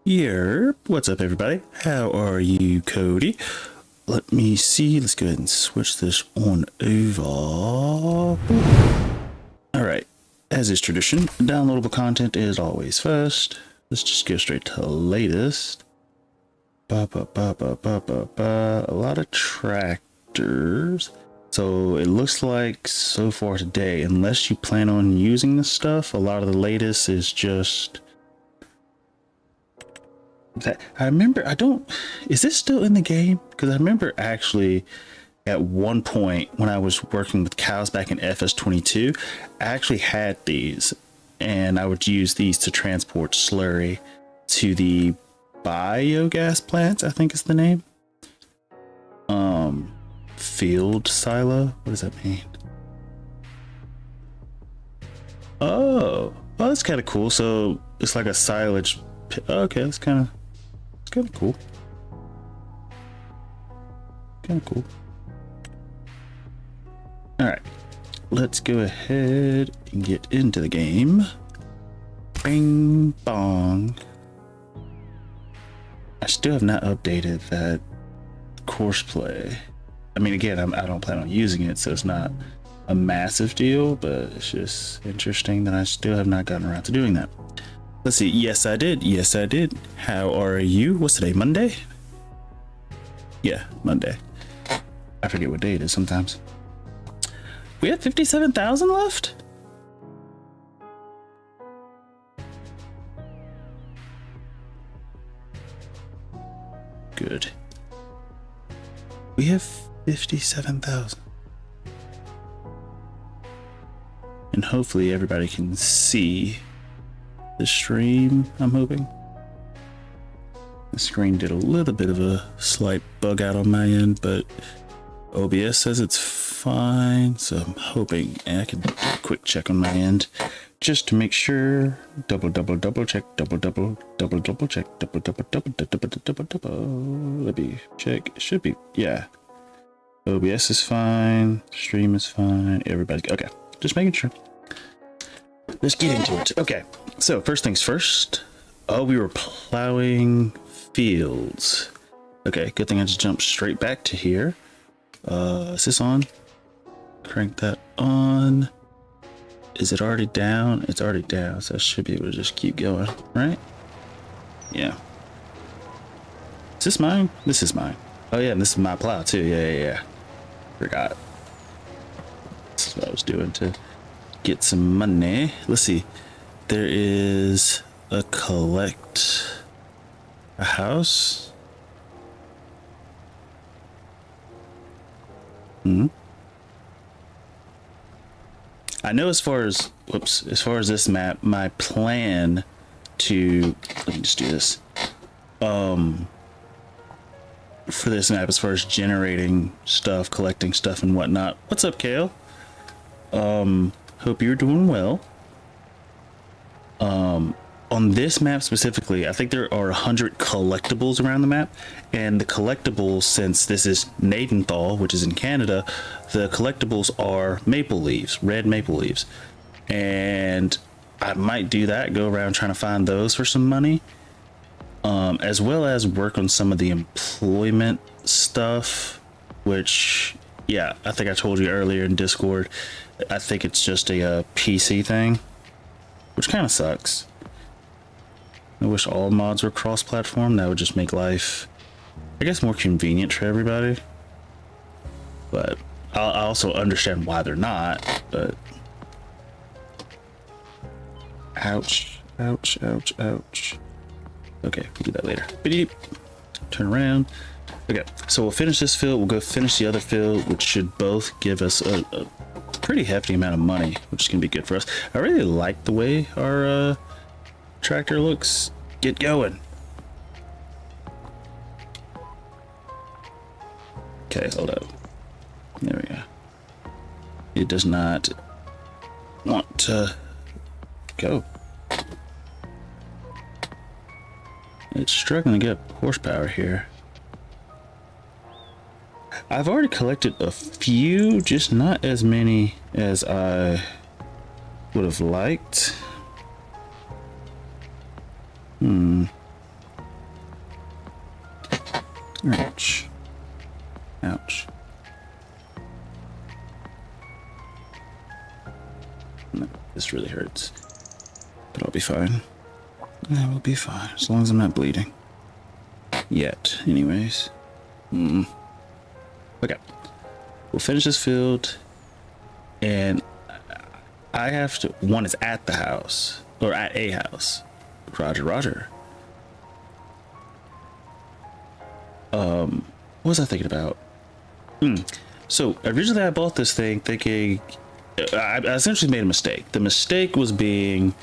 Yerp, what's up everybody? How are you, Cody? Let me see, let's go ahead and switch this on over. Alright, as is tradition, downloadable content is always first. Let's just go straight to latest. A lot of tractors. So it looks like so far today, unless you plan on using this stuff, a lot of the latest is just... I remember, is this still in the game? Because I remember actually at one point when I was working with cows back in FS22, I actually had these and I would use these to transport slurry to the biogas plants, I think is the name. Field silo, what does that mean? Oh, that's kind of cool. So it's like a silage pit. Okay, that's kind of cool. All right, let's go ahead and get into the game. Bing bong. I still have not updated that course play. I mean, again, I don't plan on using it, so it's not a massive deal, but it's just interesting that I still have not gotten around to doing that. Let's see. Yes, I did. How are you? What's today? Monday? Yeah, Monday. I forget what day it is sometimes. We have 57,000 left? Good. We have 57,000. And hopefully everybody can see the stream, I'm hoping. The screen did a little bit of a slight bug out on my end, but OBS says it's fine, so I'm hoping I can do a quick check on my end just to make sure. Double check. Let me check. It should be, yeah. OBS is fine, stream is fine, everybody's good. Okay, just making sure. Let's get into it. Okay, so first things first. Oh, we were plowing fields. Okay, good thing I just jumped straight back to here. Is this on? Crank that on. Is it already down? It's already down, so I should be able to just keep going, right? Yeah. Is this mine? This is mine. Oh yeah, and this is my plow too. Yeah. Forgot. This is what I was doing to get some money. Let's see. There is a house. I know as far as this map, my plan to, let me just do this. For this map, as far as generating stuff, collecting stuff and whatnot. What's up, Kale? Hope you're doing well. On this map specifically, I think there are 100 collectibles around the map, and the collectibles, since this is Nadenthal, which is in Canada, the collectibles are maple leaves, red maple leaves, and I might do that, go around trying to find those for some money, as well as work on some of the employment stuff, which, yeah, I think I told you earlier in Discord, I think it's just a PC thing, which kind of sucks. I wish all mods were cross-platform. That would just make life, I guess, more convenient for everybody. But I also understand why they're not. But ouch. Okay, we'll do that later. Beep. Turn around. Okay, so we'll finish this field. We'll go finish the other field, which should both give us a pretty hefty amount of money, which is gonna be good for us. I really like the way our tractor looks. Get going. Okay, hold up. There we go. It does not want to go. It's struggling to get horsepower here. I've already collected a few, just not as many as I would have liked. Ouch. Ouch. No, this really hurts. But I'll be fine. I will be fine, as long as I'm not bleeding. Yet, anyways. Okay. We'll finish this field. And I have to... One is at the house. Or at a house. Roger, roger. What was I thinking about? So originally I bought this thing thinking I essentially made a mistake. The mistake was being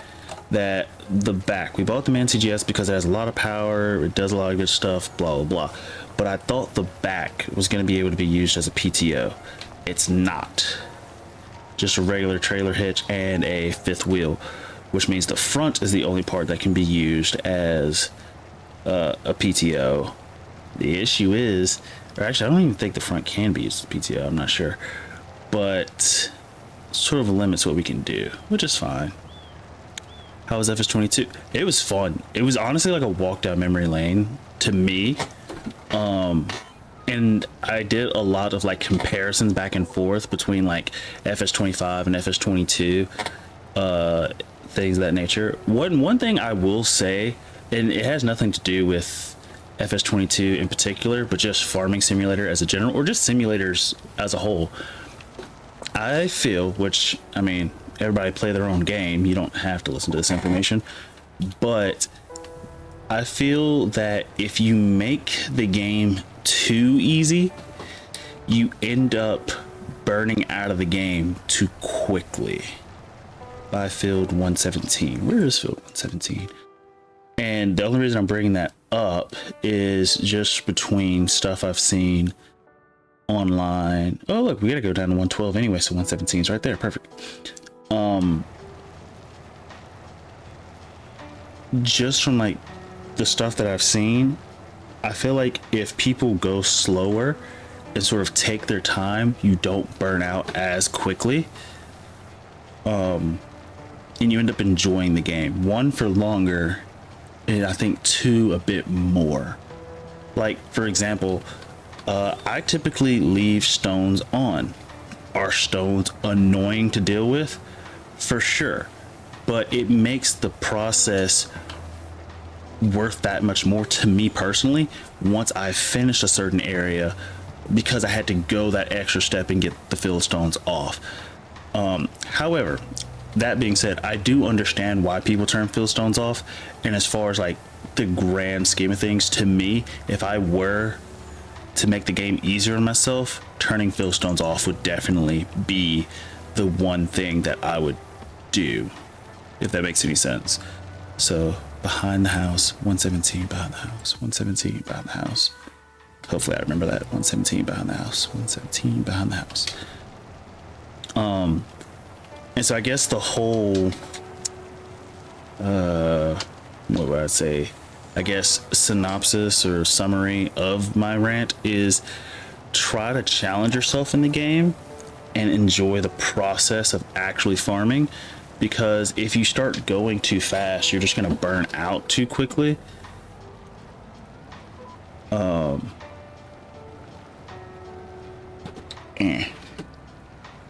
that the back, we bought the Man CGS because it has a lot of power, it does a lot of good stuff, blah blah blah. But I thought the back was going to be able to be used as a PTO. It's not. Just a regular trailer hitch and a fifth wheel, which means the front is the only part that can be used as a PTO. The issue is, or actually I don't even think the front can be used as a PTO, I'm not sure, but sort of limits what we can do, which is fine. How was FS22? It was fun. It was honestly like a walk down memory lane to me. And I did a lot of like comparisons back and forth between like FS25 and FS22, things of that nature. One thing I will say, and it has nothing to do with FS22 in particular, but just farming simulator as a general, or just simulators as a whole, I feel, which I mean, everybody play their own game, you don't have to listen to this information, but I feel that if you make the game too easy, you end up burning out of the game too quickly. By field 117. Where is field 117? And the only reason I'm bringing that up is just between stuff I've seen online. Oh look, we gotta go down to 112 anyway, so 117 is right there. Perfect. Just from like the stuff that I've seen, I feel like if people go slower and sort of take their time, you don't burn out as quickly. And you end up enjoying the game. One, for longer, and I think two, a bit more. Like, for example, I typically leave stones on. Are stones annoying to deal with? For sure. But it makes the process worth that much more to me personally once I finish a certain area, because I had to go that extra step and get the field stones off. However, that being said, I do understand why people turn field stones off, and as far as like the grand scheme of things, to me, if I were to make the game easier on myself, turning field stones off would definitely be the one thing that I would do, if that makes any sense. So behind the house, 117 behind the house, 117 behind the house. Hopefully I remember that. 117 behind the house, 117 behind the house. And so I guess the whole, what would I say? I guess synopsis or summary of my rant is try to challenge yourself in the game and enjoy the process of actually farming, because if you start going too fast, you're just going to burn out too quickly.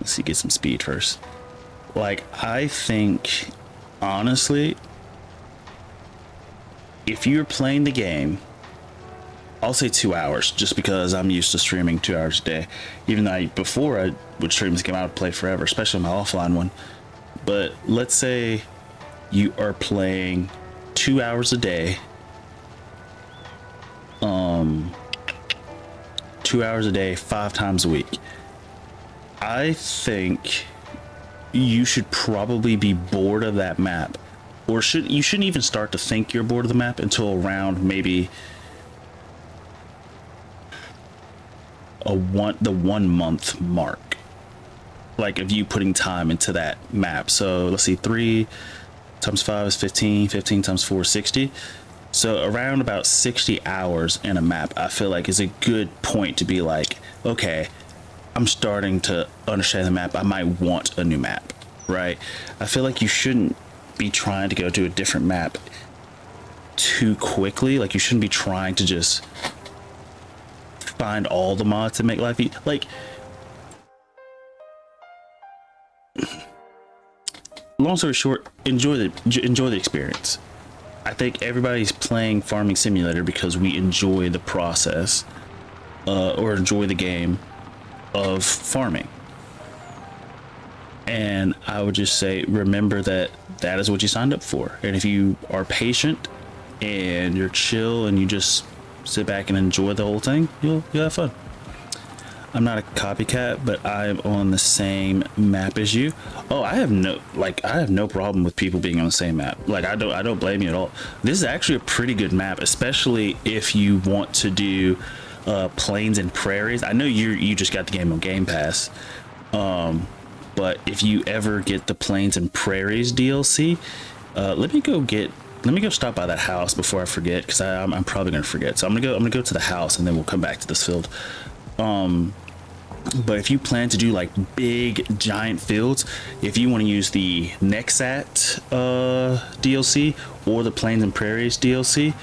Let's see, get some speed first. Like, I think, honestly, if you're playing the game, I'll say 2 hours, just because I'm used to streaming 2 hours a day. Even though before I would stream this game, I would play forever, especially my offline one. But let's say you are playing 2 hours a day, 2 hours a day, 5 times a week. I think you should probably be bored of that map, or you shouldn't even start to think you're bored of the map until around maybe the 1 month mark, like of you putting time into that map. So let's see, 3 times 5 is 15, 15 times 4 is 60. So around about 60 hours in a map, I feel like is a good point to be like, okay, I'm starting to understand the map. I might want a new map, right? I feel like you shouldn't be trying to go to a different map too quickly. Like, you shouldn't be trying to just find all the mods to make life easy. Like, long story short, enjoy the experience. I think everybody's playing Farming Simulator because we enjoy the process, or enjoy the game of farming. And I would just say, remember that that is what you signed up for. And if you are patient and you're chill and you just sit back and enjoy the whole thing, you'll have fun. I'm not a copycat, but I'm on the same map as you. Oh, I have no problem with people being on the same map. Like, I don't blame you at all. This is actually a pretty good map, especially if you want to do plains and prairies. I know you just got the game on Game Pass, but if you ever get the plains and prairies DLC, let me go stop by that house before I forget, because I'm probably gonna forget. So I'm gonna go to the house and then we'll come back to this field. But if you plan to do like big giant fields, if you want to use the Nexat DLC or the Plains and Prairies DLC,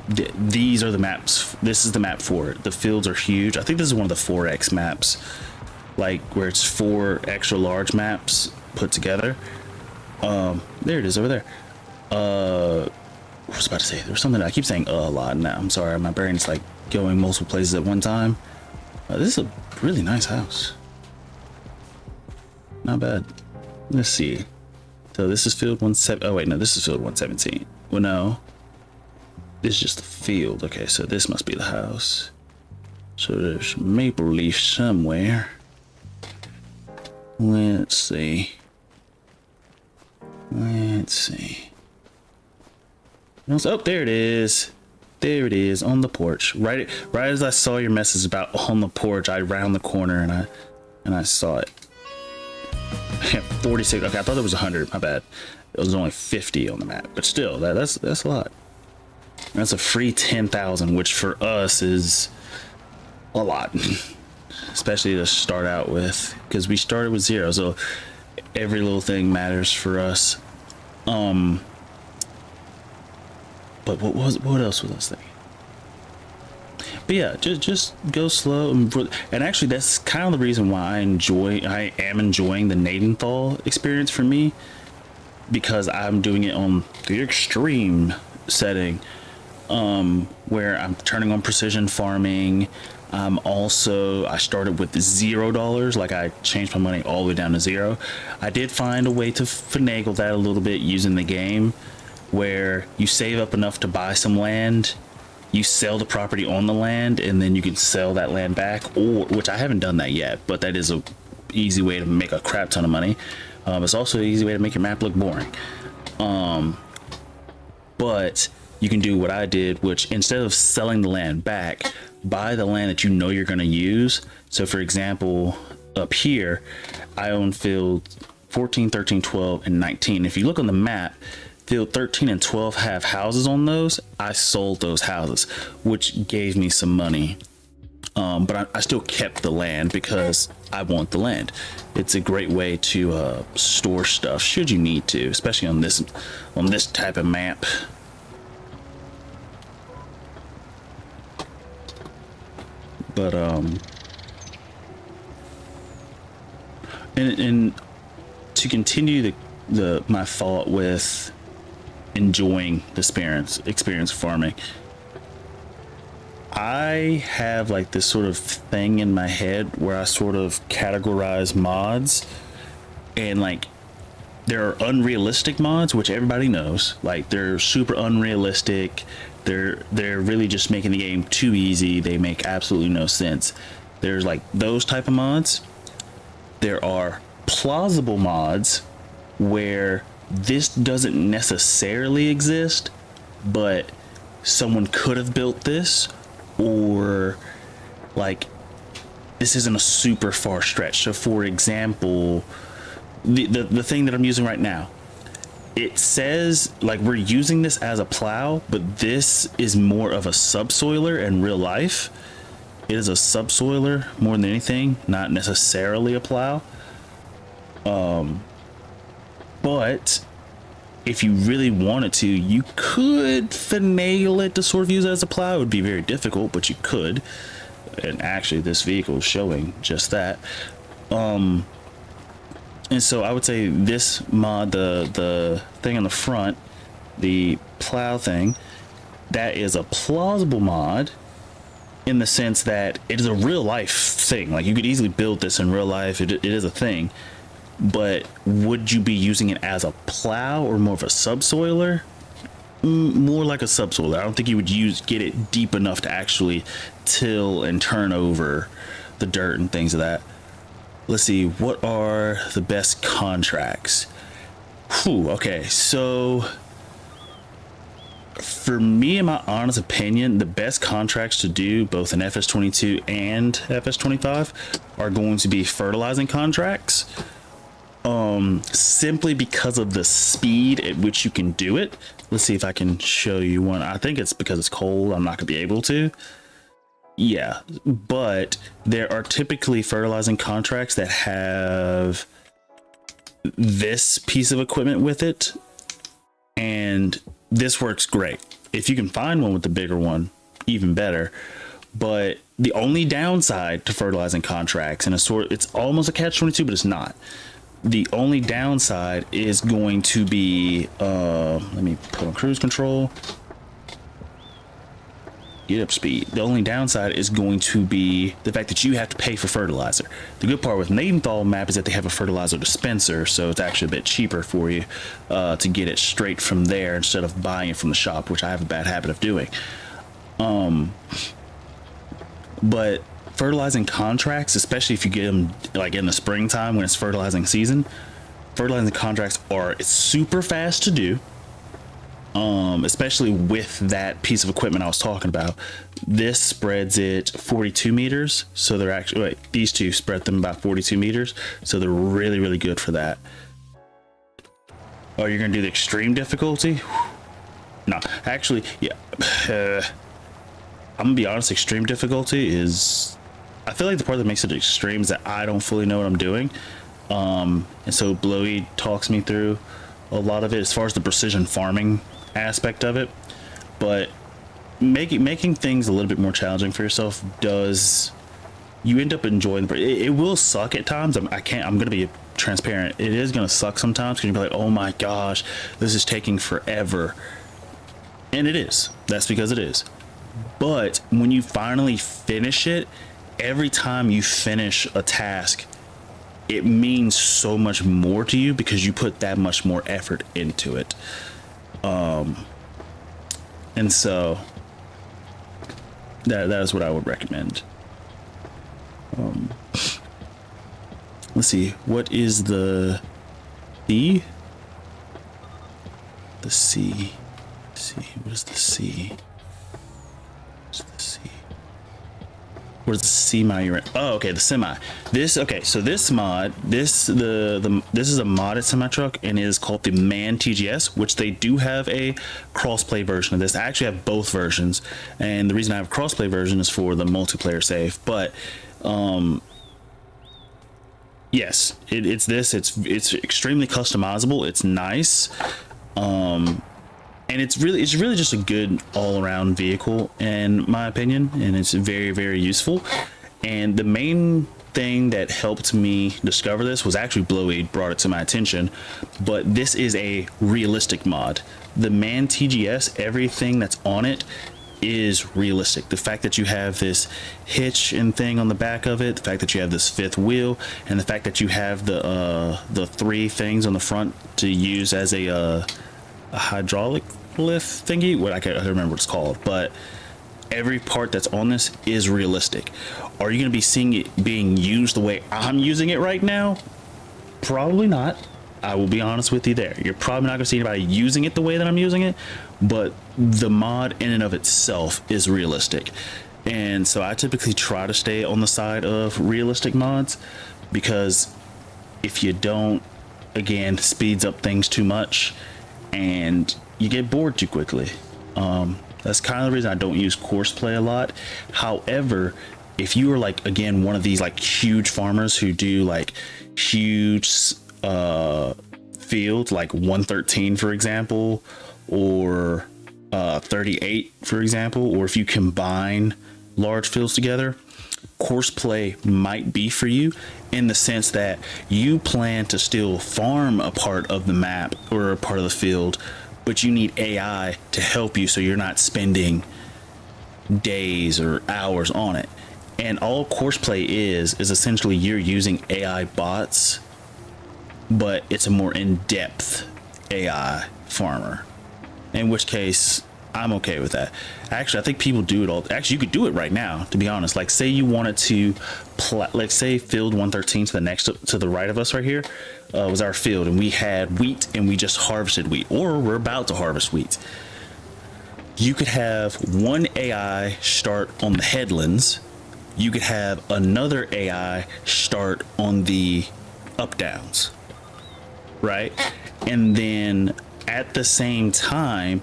these are the maps. This is the map for it. The fields are huge. I think this is one of the 4X maps, like where it's 4 extra large maps put together. There it is over there. I was about to say, there's something I keep saying a lot now. I'm sorry, my brain's like going multiple places at one time. This is a really nice house. Not bad. Let's see. So this is field 17. Oh wait, no, this is field 117. Well, no. This is just the field. Okay, so this must be the house. So there's maple leaf somewhere. Let's see. Oh, there it is. There it is on the porch. Right as I saw your message about on the porch, I round the corner and I saw it. 46. Okay, I thought it was 100. My bad. It was only 50 on the map, but still, that's a lot. That's a free 10,000, which for us is a lot, especially to start out with, because we started with 0. So every little thing matters for us. But what else was I thinking? But yeah, just go slow, and actually that's kind of the reason why I am enjoying the Nadenthal experience for me, because I'm doing it on the extreme setting, where I'm turning on precision farming. I started with $0. Like, I changed my money all the way down to 0. I did find a way to finagle that a little bit using the game, where you save up enough to buy some land, you sell the property on the land, and then you can sell that land back, or, which I haven't done that yet, but that is a easy way to make a crap ton of money. It's also an easy way to make your map look boring. But you can do what I did, which instead of selling the land back, buy the land that you know you're going to use. So for example, up here, I own field 14, 13, 12, and 19. If you look on the map, field 13 and 12 have houses on those. I sold those houses, which gave me some money. But I still kept the land because I want the land. It's a great way to store stuff should you need to, especially on this type of map. But and to continue my thought with enjoying the experience of farming, I have like this sort of thing in my head where I sort of categorize mods, and like there are unrealistic mods, which everybody knows, like they're super unrealistic. They're really just making the game too easy. They make absolutely no sense. There's like those type of mods. There are plausible mods where this doesn't necessarily exist, but someone could have built this, or like this isn't a super far stretch. So for example, the thing that I'm using right now, it says like we're using this as a plow, but this is more of a subsoiler in real life. It is a subsoiler more than anything, not necessarily a plow. But if you really wanted to, you could finagle it to sort of use it as a plow. It would be very difficult, but you could. and actually this vehicle is showing just that. And so I would say this mod, the thing on the front, the plow thing, that is a plausible mod in the sense that it is a real life thing. Like, you could easily build this in real life. It is a thing. But would you be using it as a plow or more of a subsoiler? More like a subsoiler. I don't think you would get it deep enough to actually till and turn over the dirt and things of that. Let's see, what are the best contracts? Whew, okay, so for me, in my honest opinion, the best contracts to do both in FS22 and FS25 are going to be fertilizing contracts. Simply because of the speed at which you can do it. Let's see if I can show you one. I think it's because it's cold, I'm not gonna be able to. Yeah, but there are typically fertilizing contracts that have this piece of equipment with it, and this works great. If you can find one with the bigger one, even better. But the only downside to fertilizing contracts, and it's almost a catch-22, but it's not. The only downside is going to be, let me put on cruise control, get up speed. The only downside is going to be the fact that you have to pay for fertilizer. The good part with Nadenthal map is that they have a fertilizer dispenser, so it's actually a bit cheaper for you to get it straight from there instead of buying it from the shop, which I have a bad habit of doing. But fertilizing contracts, especially if you get them like in the springtime when it's fertilizing season, fertilizing contracts are super fast to do. Especially with that piece of equipment I was talking about. This spreads it 42 meters, so they're actually, these two spread them about 42 meters, so they're really, really good for that. Oh, you're gonna do the extreme difficulty? No, actually, yeah. I'm gonna be honest, extreme difficulty is, I feel like the part that makes it extreme is that I don't fully know what I'm doing. And so Blowy talks me through a lot of it as far as the precision farming aspect of it. But making things a little bit more challenging for yourself does, you end up enjoying it will suck at times. I'm gonna be transparent, it is gonna suck sometimes because you'll be like, oh my gosh, this is taking forever. And it is. That's because it is. But when you finally finish it, every time you finish a task, it means so much more to you because you put that much more effort into it. And so that is what I would recommend. Let's see, what is the C? The C. What is the C? Where's the semi you're in? Oh, okay, the semi. This, okay, so this mod, this is a modded semi truck, and it is called the Man TGS, which they do have a crossplay version of this. I actually have both versions, and the reason I have a crossplay version is for the multiplayer save. But yes, it's extremely customizable. It's nice. And it's really just a good all-around vehicle in my opinion, and it's very, very useful. And the main thing that helped me discover this was actually Blowy brought it to my attention, but this is a realistic mod. The Man TGS, everything that's on it is realistic. The fact that you have this hitch and thing on the back of it, the fact that you have this fifth wheel, and the fact that you have the three things on the front to use as a hydraulic lift thingy, I can't remember what it's called, but every part that's on this is realistic. Are you going to be seeing it being used the way I'm using it right now? Probably not. I will be honest with you there. You're probably not going to see anybody using it the way that I'm using it, but the mod in and of itself is realistic. And so I typically try to stay on the side of realistic mods, because if you don't, again, speeds up things too much and you get bored too quickly. That's kind of the reason I don't use courseplay a lot. However, if you are like, again, one of these like huge farmers who do like huge fields, like 113 for example, or 38 for example, or if you combine large fields together, course play might be for you, in the sense that you plan to still farm a part of the map or a part of the field, but you need AI to help you so you're not spending days or hours on it. And all course play is essentially you're using AI bots, but it's a more in-depth AI farmer, in which case I'm okay with that. Actually, I think people do it all. Actually, you could do it right now, to be honest. Like, say you wanted to like, say field 113 to the next to the right of us right here was our field, and we had wheat and we just harvested wheat, or we're about to harvest wheat. You could have one AI start on the headlands. You could have another AI start on the up downs, right? And then at the same time,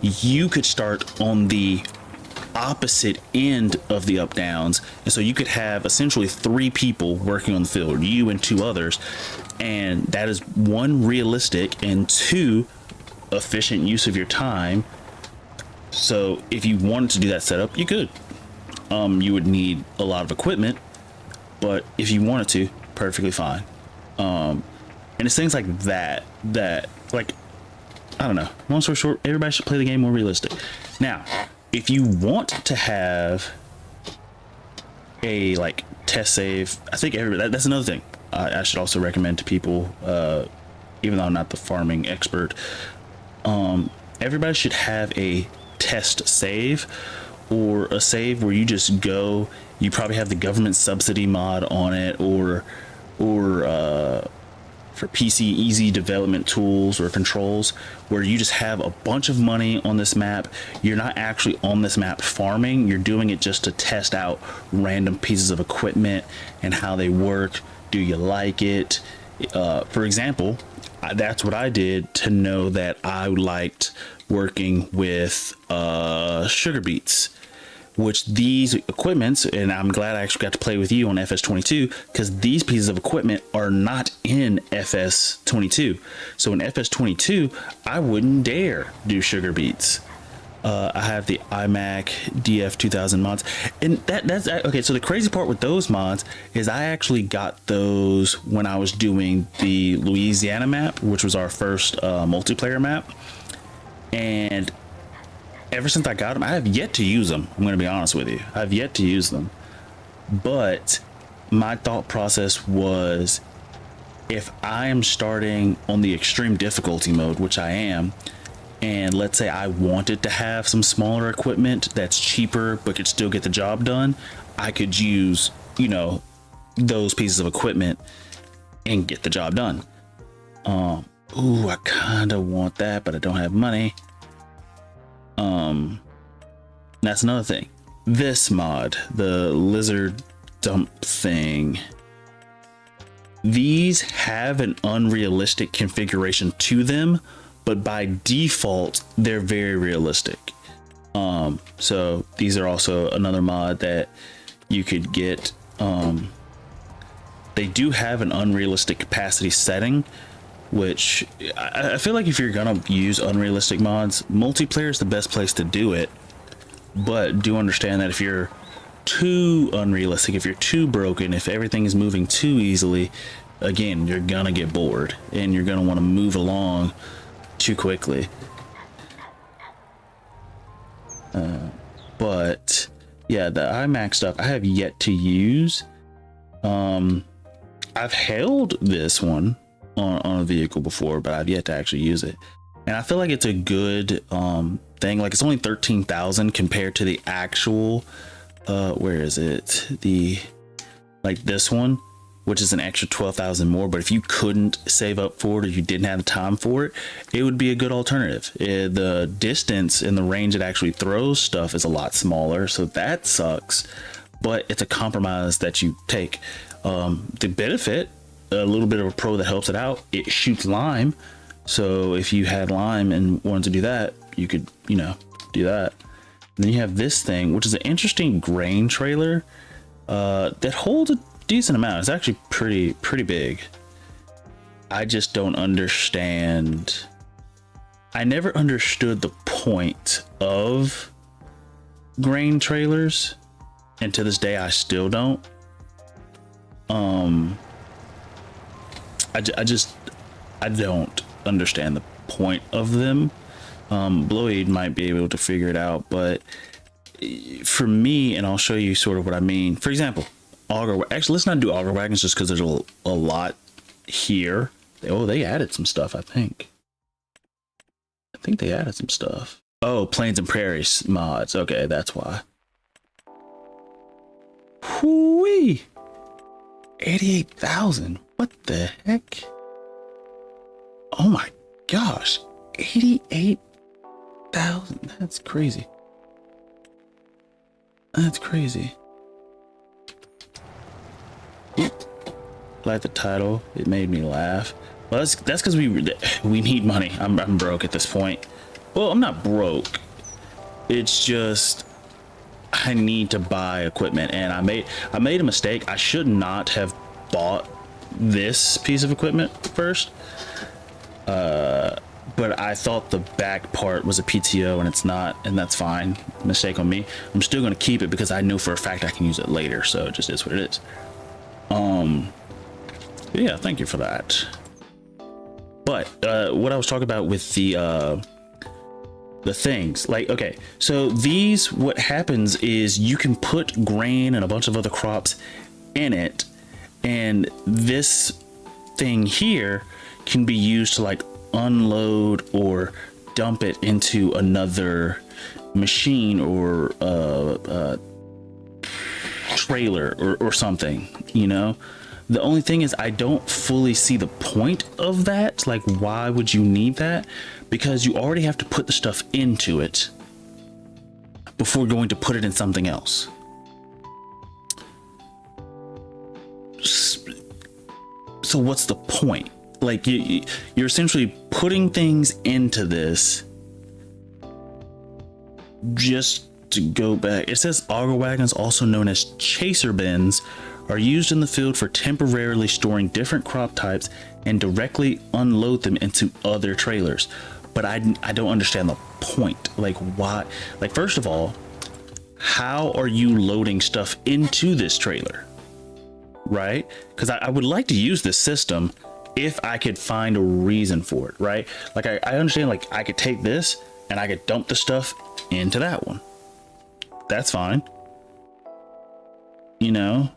you could start on the opposite end of the up downs, and so you could have essentially 3 people working on the field, you and 2 others, and that is 1, realistic, and 2, efficient use of your time. So if you wanted to do that setup, you could. You would need a lot of equipment, but if you wanted to, perfectly fine. And it's things like that like, I don't know. Long story short, everybody should play the game more realistic. Now, if you want to have a like test save, I think that's another thing I should also recommend to people, even though I'm not the farming expert. Everybody should have a test save, or a save where you just go. You probably have the government subsidy mod on it, or for PC easy development tools or controls, where you just have a bunch of money on this map. You're not actually on this map farming, you're doing it just to test out random pieces of equipment and how they work. Do you like it? For example, that's what I did to know that I liked working with sugar beets, which these equipments, and I'm glad I actually got to play with you on FS22, because these pieces of equipment are not in FS22. So in FS22, I wouldn't dare do sugar beets. I have the iMac DF 2000 mods, and that's okay. So the crazy part with those mods is I actually got those when I was doing the Louisiana map, which was our first multiplayer map, and ever since I got them, I have yet to use them. I'm going to be honest with you. I've yet to use them. But my thought process was, if I am starting on the extreme difficulty mode, which I am, and let's say I wanted to have some smaller equipment that's cheaper but could still get the job done, I could use, you know, those pieces of equipment and get the job done. Ooh, I kind of want that, but I don't have money. That's another thing. This mod, the lizard dump thing, these have an unrealistic configuration to them, but by default they're very realistic. So these are also another mod that you could get. They do have an unrealistic capacity setting, which I feel like if you're gonna use unrealistic mods, multiplayer is the best place to do it. But do understand that if you're too unrealistic, if you're too broken, if everything is moving too easily, again, you're gonna get bored and you're gonna want to move along too quickly. But yeah, the iMac stuff I have yet to use. I've held this one on a vehicle before, but I've yet to actually use it, and I feel like it's a good thing. Like, it's only 13,000 compared to the actual where is it, the like this one, which is an extra 12,000 more. But if you couldn't save up for it, or you didn't have the time for it, it would be a good alternative. The distance and the range it actually throws stuff is a lot smaller, so that sucks, but it's a compromise that you take. The benefit, a little bit of a pro that helps it out, it shoots lime. So if you had lime and wanted to do that, you could, you know, do that. And then you have this thing, which is an interesting grain trailer that holds a decent amount. It's actually pretty big. I just don't understand. I never understood the point of grain trailers. and to this day I still don't. I don't understand the point of them. Blowied might be able to figure it out, but for me, and I'll show you sort of what I mean. For example, auger. Actually, let's not do auger wagons just because there's a lot here. Oh, they added some stuff. I think they added some stuff. Oh, plains and prairies mods. Okay, that's why. Whoo-wee! 88,000. What the heck? Oh my gosh. 88,000. That's crazy. That's crazy. Like the title, it made me laugh. Well, that's because we need money. I'm broke at this point. Well, I'm not broke. It's just I need to buy equipment, and I made a mistake. I should not have bought this piece of equipment first. But I thought the back part was a PTO, and it's not, and that's fine. Mistake on me. I'm still going to keep it because I know for a fact I can use it later, so it just is what it is. Yeah, thank you for that. But what I was talking about with the things, like, okay, so these, what happens is you can put grain and a bunch of other crops in it, and this thing here can be used to like unload or dump it into another machine or trailer or something, you know. The only thing is I don't fully see the point of that. Like, why would you need that? Because you already have to put the stuff into it before going to put it in something else. So what's the point? Like, you're essentially putting things into this just to go back. It says auger wagons, also known as chaser bins, are used in the field for temporarily storing different crop types and directly unload them into other trailers. But I don't understand the point. Like, why? Like, first of all, how are you loading stuff into this trailer? Right? Because I would like to use this system if I could find a reason for it, right? Like, I understand, like, I could take this and I could dump the stuff into that one. That's fine. You know,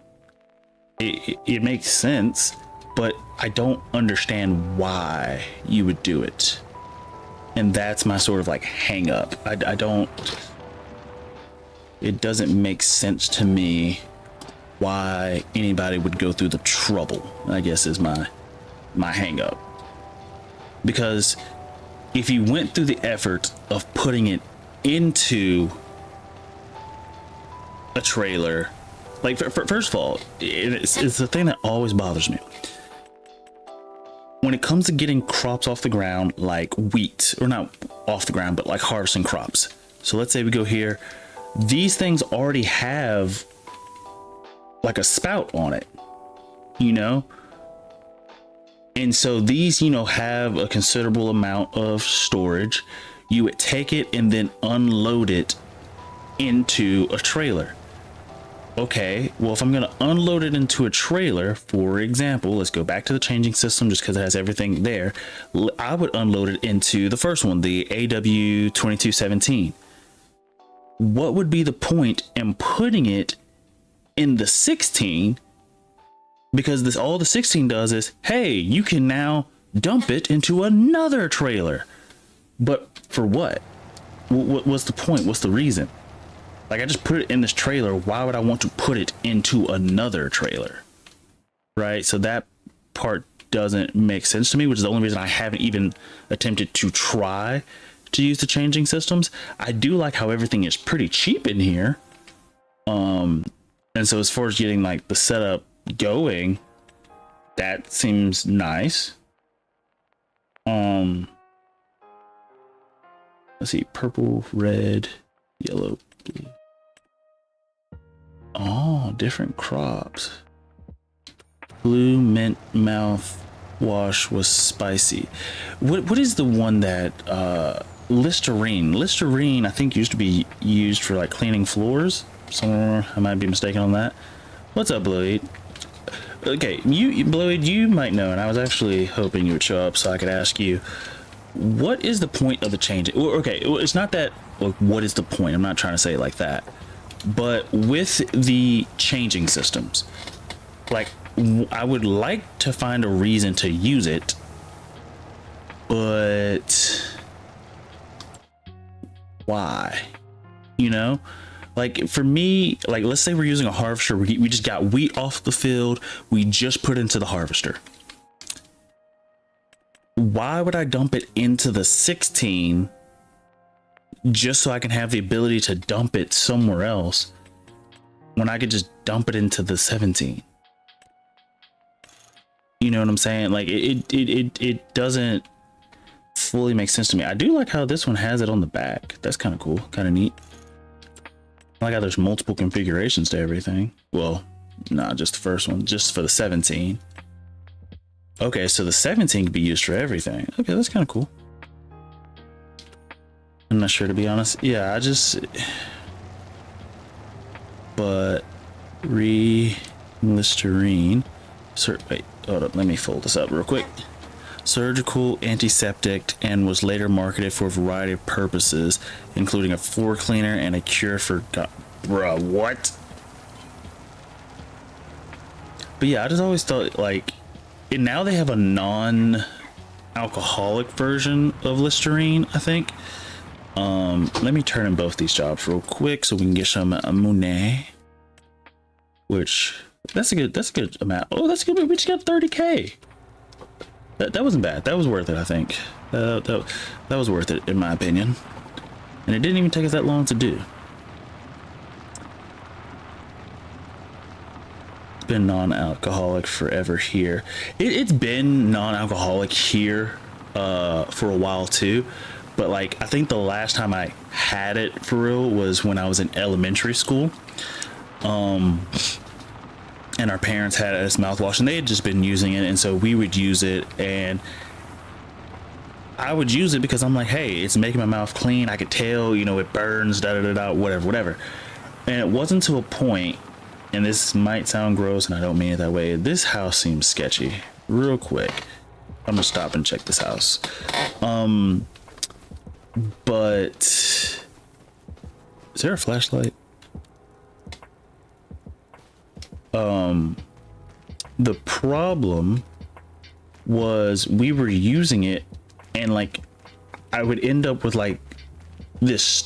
it makes sense, but I don't understand why you would do it. And that's my sort of like hang up. I don't, it doesn't make sense to me why anybody would go through the trouble, I guess, is my hang up. Because if you went through the effort of putting it into a trailer, like, first of all, it's the thing that always bothers me when it comes to getting crops off the ground, like wheat, or not off the ground, but like harvesting crops. So let's say we go here, these things already have like a spout on it, you know, and so these, you know, have a considerable amount of storage. You would take it and then unload it into a trailer. Okay, well, if I'm going to unload it into a trailer, for example, let's go back to the changing system just because it has everything there. I would unload it into the first one, the AW2217. What would be the point in putting it in the 16? Because this, all the 16 does is, hey, you can now dump it into another trailer. But for what? What's the point? What's the reason? Like, I just put it in this trailer. Why would I want to put it into another trailer? Right? So that part doesn't make sense to me, which is the only reason I haven't even attempted to try to use the changing systems. I do like how everything is pretty cheap in here. And so as far as getting like the setup going, that seems nice. Let's see, purple, red, yellow, blue. Oh, different crops. Blue mint mouthwash was spicy. What is the one that Listerine? Listerine, I think, used to be used for like cleaning floors. somewhere. I might be mistaken on that. What's up, Bloid? Okay, Bloid, you might know, and I was actually hoping you would show up so I could ask you, what is the point of the change? Okay, it's not that, like, what is the point? I'm not trying to say it like that. But with the changing systems, like, I would like to find a reason to use it, but why? You know? Like, for me, like, let's say we're using a harvester, we just got wheat off the field, we just put it into the harvester. Why would I dump it into the 16 just so I can have the ability to dump it somewhere else when I could just dump it into the 17? You know what I'm saying? Like, it doesn't fully make sense to me. I do like how this one has it on the back. That's kind of cool, kind of neat. I like how there's multiple configurations to everything. Well, not just the first one, just for the 17. Okay, so the 17 can be used for everything. Okay, that's kind of cool. I'm not sure, to be honest. Yeah, but Listerine. Wait, hold up. Let me fold this up real quick. Surgical antiseptic, and was later marketed for a variety of purposes, including a floor cleaner and a cure for bruh, what? But yeah, I just always thought, like, and now they have a non-alcoholic version of Listerine, I think. Let me turn in both these jobs real quick so we can get some money. Which that's a good amount. Oh, that's good. We just got 30K. That wasn't bad. That was worth it, I think. That was worth it, in my opinion. And it didn't even take us that long to do. It's been non-alcoholic forever here. It's been non-alcoholic here for a while too. But, like, I think the last time I had it for real was when I was in elementary school. And our parents had it as mouthwash, and they had just been using it, and so we would use it, and I would use it because I'm like, hey, it's making my mouth clean. I could tell, you know, it burns, whatever. And it wasn't to a point, and this might sound gross, and I don't mean it that way. This house seems sketchy. Real quick, I'm gonna stop and check this house. But is there a flashlight? The problem was we were using it, and, like, I would end up with, like, this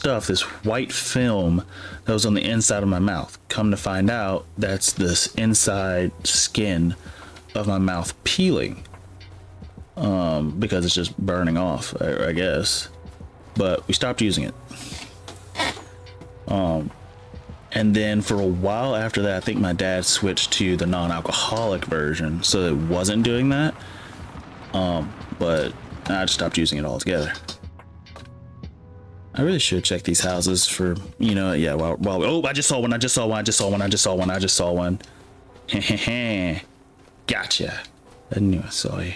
white film that was on the inside of my mouth. Come to find out, that's this inside skin of my mouth peeling, because it's just burning off, I guess. But we stopped using it. And then for a while after that, I think my dad switched to the non-alcoholic version, so it wasn't doing that. But I just stopped using it altogether. I really should check these houses for, you know, yeah. Oh, I just saw one. Gotcha. I knew I saw you.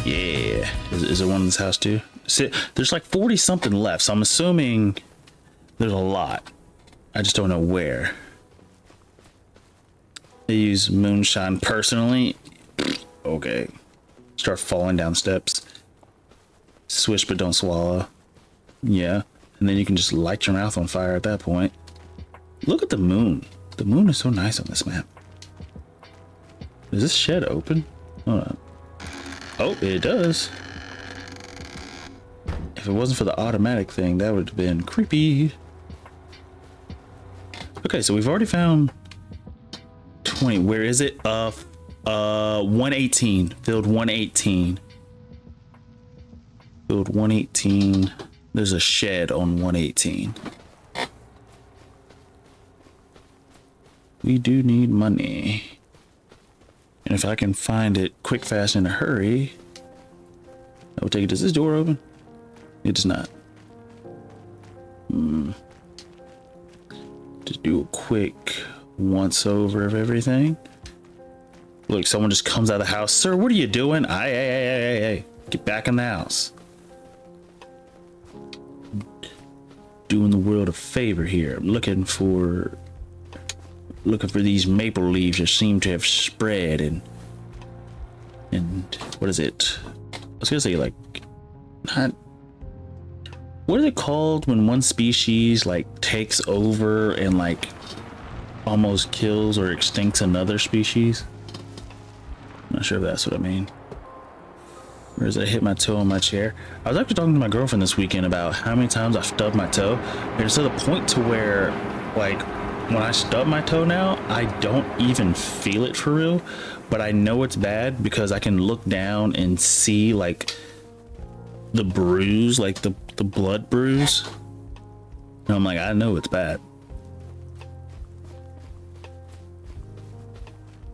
Yeah. Is there one in this house too? See, there's like 40 something left, so I'm assuming there's a lot. I just don't know where. I use moonshine personally. Okay. Start falling down steps. Swish but don't swallow. Yeah. And then you can just light your mouth on fire at that point. Look at the moon. The moon is so nice on this map. Is this shed open? Hold on. Oh, it does. If it wasn't for the automatic thing, that would have been creepy. Okay, so we've already found 20. Where is it? 118. Field 118. Field 118. There's a shed on 118. We do need money. And if I can find it quick, fast, in a hurry, I will take it. Does this door open? It does not. Just do a quick once over of everything. Look, someone just comes out of the house. Sir, what are you doing? Hey, get back in the house. doing the world a favor here. I'm looking for these maple leaves that seem to have spread and what is it? I was gonna say, like, not, what is it called when one species like takes over and like almost kills or extincts another species? I'm not sure if that's what I mean. Or as I hit my toe on my chair. I was actually talking to my girlfriend this weekend about how many times I've stubbed my toe. And it's to the point to where, like, when I stub my toe now, I don't even feel it for real, but I know it's bad because I can look down and see like the bruise, like the blood bruise. And I'm like, I know it's bad.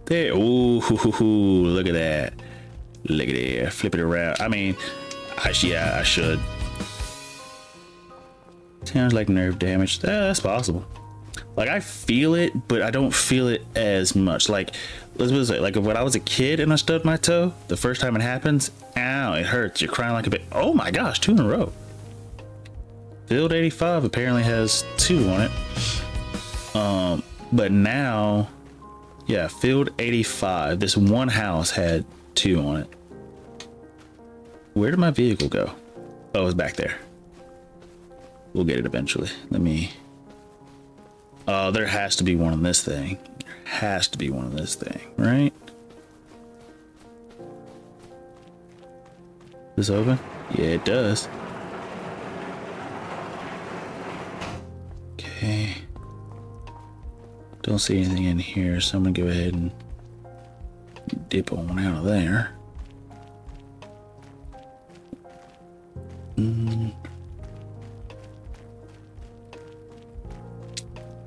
There, ooh, look at that. Look at there, flip it around. I mean, yeah, I should. Sounds like nerve damage. That's possible. Like, I feel it, but I don't feel it as much. Like, let's say, like when I was a kid and I stubbed my toe, the first time it happens, ow, it hurts. You're crying like a bit. Oh my gosh, 2 in a row. Field 85 apparently has 2 on it. But now, yeah, Field 85, this one house had 2 on it. Where did my vehicle go? Oh, it's back there. We'll get it eventually. Let me... there has to be one on this thing. There has to be one on this thing, right? This open? Yeah, it does. Okay. Don't see anything in here, so I'm gonna go ahead and dip on out of there.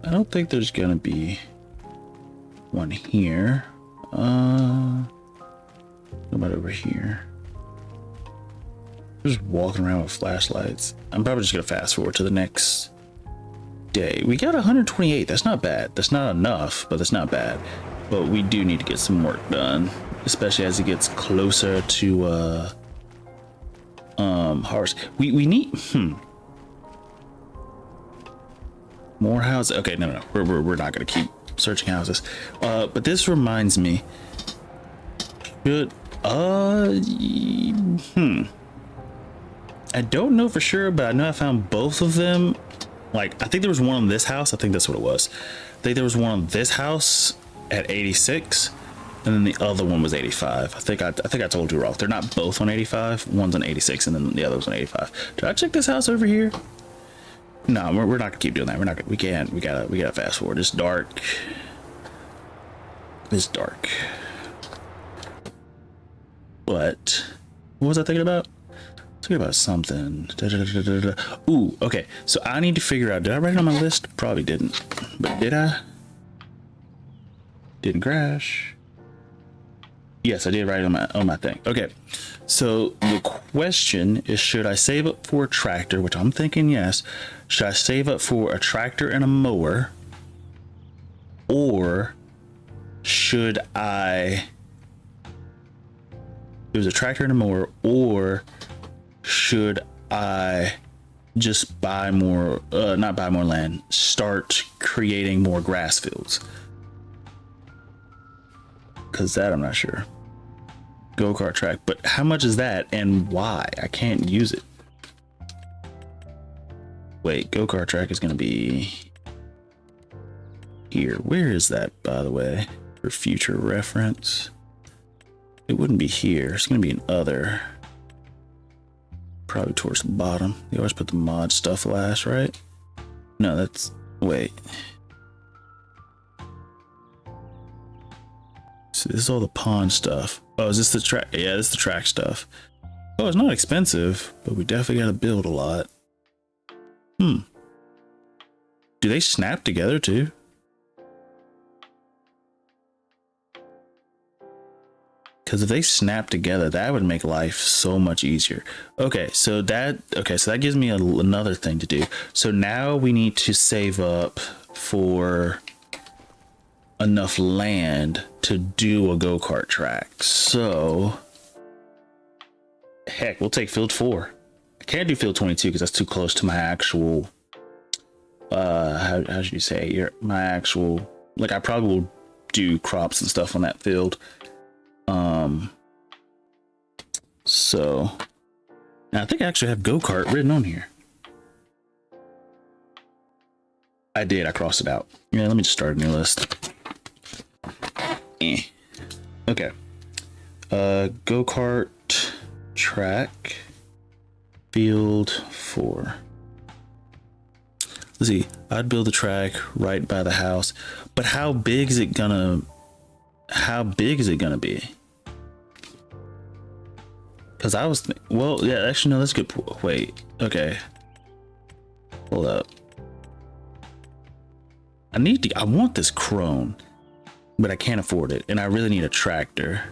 I don't think there's gonna be one here. What about over here? Just walking around with flashlights. I'm probably just gonna fast forward to the next day. We got 128. That's not bad. That's not enough, but that's not bad. But we do need to get some work done, especially as it gets closer to harvest. We need more houses. Okay, no, we're not gonna keep searching houses. But this reminds me. Should I don't know for sure, but I know I found both of them. Like, I think there was one on this house. I think that's what it was. I think there was one on this house at 86, and then the other one was 85. I think I told you wrong. They're not both on 85. One's on 86, and then the other was on 85. Did I check this house over here? No, we're not gonna keep doing that. We're not gonna, we can't. We gotta fast forward. It's dark. It's dark. But what was I thinking about? Thinking about something. Ooh, okay. So I need to figure out, did I write it on my list? Probably didn't. But did I? Didn't crash. Yes, I did write it on my thing. Okay. So the question is, should I save up for a tractor, which I'm thinking yes. Should I save up for a tractor and a mower? Or should I... There's a tractor and a mower, or should I just buy more, not buy more land, start creating more grass fields? Because that I'm not sure. Go-kart track, but how much is that and why? I can't use it. Wait, go-kart track is going to be here. Where is that, by the way, for future reference? It wouldn't be here. It's going to be in other. Probably towards the bottom. You always put the mod stuff last, right? No, that's... Wait. So this is all the pond stuff. Oh, is this the track? Yeah, this is the track stuff. Oh, it's not expensive, but we definitely got to build a lot. Do they snap together too? Because if they snap together, that would make life so much easier. Okay, so that gives me another thing to do. So now we need to save up for enough land to do a go-kart track. So heck, we'll take field 4. I can't do field 22 because that's too close to my actual how should you say, my actual, like, I probably will do crops and stuff on that field. So I think I actually have go-kart written on here. I did, I crossed it out. Yeah, let me just start a new list. Okay. Go-kart track field 4. Let's see, I'd build a track right by the house, but how big is it gonna be? Because I was well, yeah, actually no, that's good. Wait, okay, hold up. I want this crone, but I can't afford it, and I really need a tractor.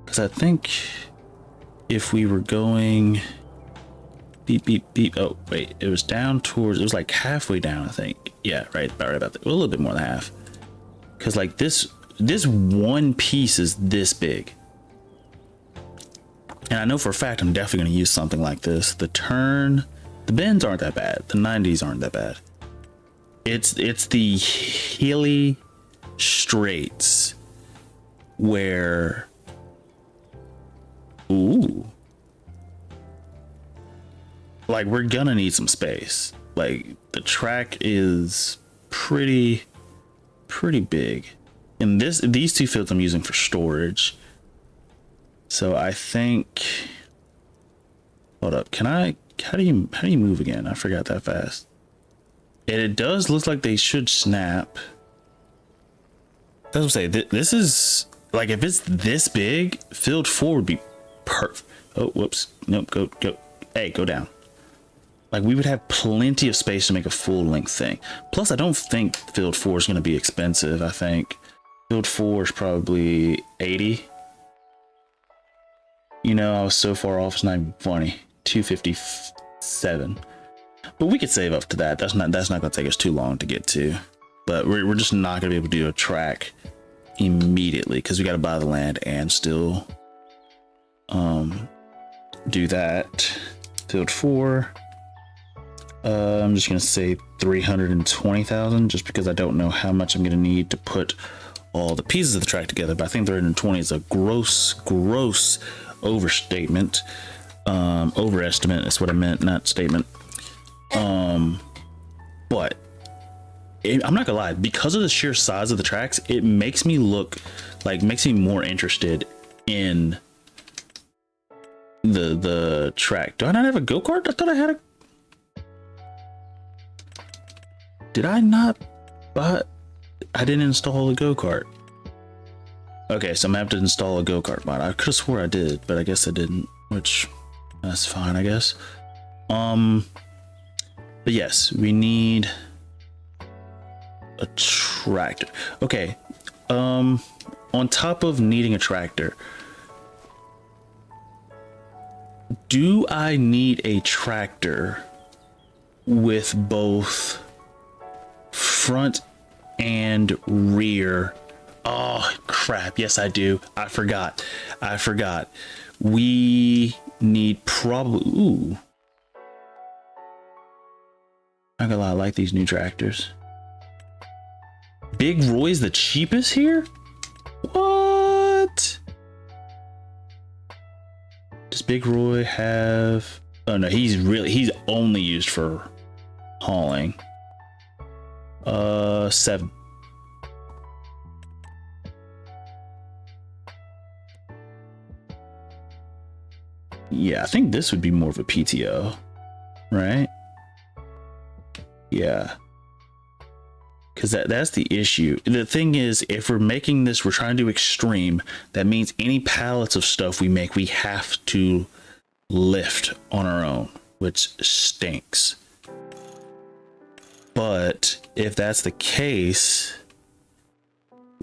Because I think if we were going beep beep beep, oh wait, it was down towards, it was like halfway down, I think. Yeah, right about that. Well, a little bit more than half. Because like this one piece is this big, and I know for a fact I'm definitely going to use something like this. The bends aren't that bad. The 90s aren't that bad. It's the hilly straights where, ooh, like we're gonna need some space. Like the track is pretty big, and these two fields I'm using for storage. So I think, hold up, how do you move again? I forgot that fast. And it does look like they should snap. That's what I'm saying. This is like, if it's this big, field 4 would be perfect. Oh, whoops. Nope. Go. Hey, go down. Like we would have plenty of space to make a full length thing. Plus, I don't think field 4 is going to be expensive. I think field 4 is probably 80. You know, I was so far off. It's not even funny. 257. But we could save up to that. That's not going to take us too long to get to. But we're just not going to be able to do a track immediately because we got to buy the land and still do that. Field 4. I'm just going to say 320,000 just because I don't know how much I'm going to need to put all the pieces of the track together. But I think 320 is a gross overstatement. Overestimate is what I meant, not statement. But I'm not gonna lie, because of the sheer size of the tracks, it makes me makes me more interested in the track. Do I not have a go-kart? I thought I had a. Did I not? But I didn't install a go-kart. Okay, so I'm gonna have to install a go-kart mod. I could have swore I did, but I guess I didn't, which that's fine, I guess. But yes, we need a tractor. Okay. On top of needing a tractor, do I need a tractor with both front and rear? Oh crap, yes I do. I forgot. We need probably, ooh, I'm not gonna lie, I like these new tractors. Big Roy's the cheapest here? What? Does Big Roy have, oh no, he's only used for hauling. 7. Yeah, I think this would be more of a PTO, right? Yeah, because that's the issue. The thing is, if we're making this, we're trying to do extreme, that means any pallets of stuff we make, we have to lift on our own, which stinks. But if that's the case,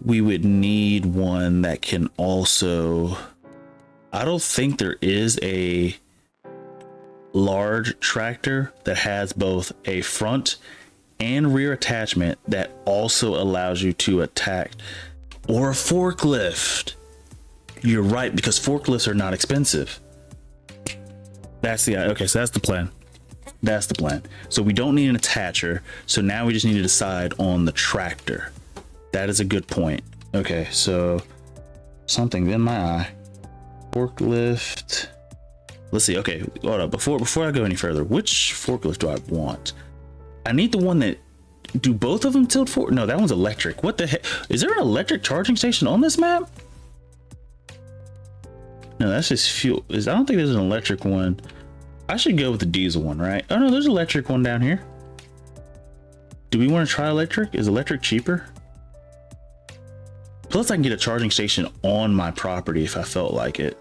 we would need one that can also, I don't think there is a large tractor that has both a front and rear attachment that also allows you to attack, or a forklift. You're right, because forklifts are not expensive. That's the, okay, so that's the plan. That's the plan. So we don't need an attacher. So now we just need to decide on the tractor. That is a good point. Okay, so something in my eye. Forklift. Let's see. Okay, hold up. Before I go any further, which forklift do I want? I need the one that do both of them tilt forward. No, that one's electric. What the heck? Is there an electric charging station on this map? No, that's just fuel. I don't think there's an electric one. I should go with the diesel one, right? Oh no, there's an electric one down here. Do we want to try electric? Is electric cheaper? Plus I can get a charging station on my property if I felt like it.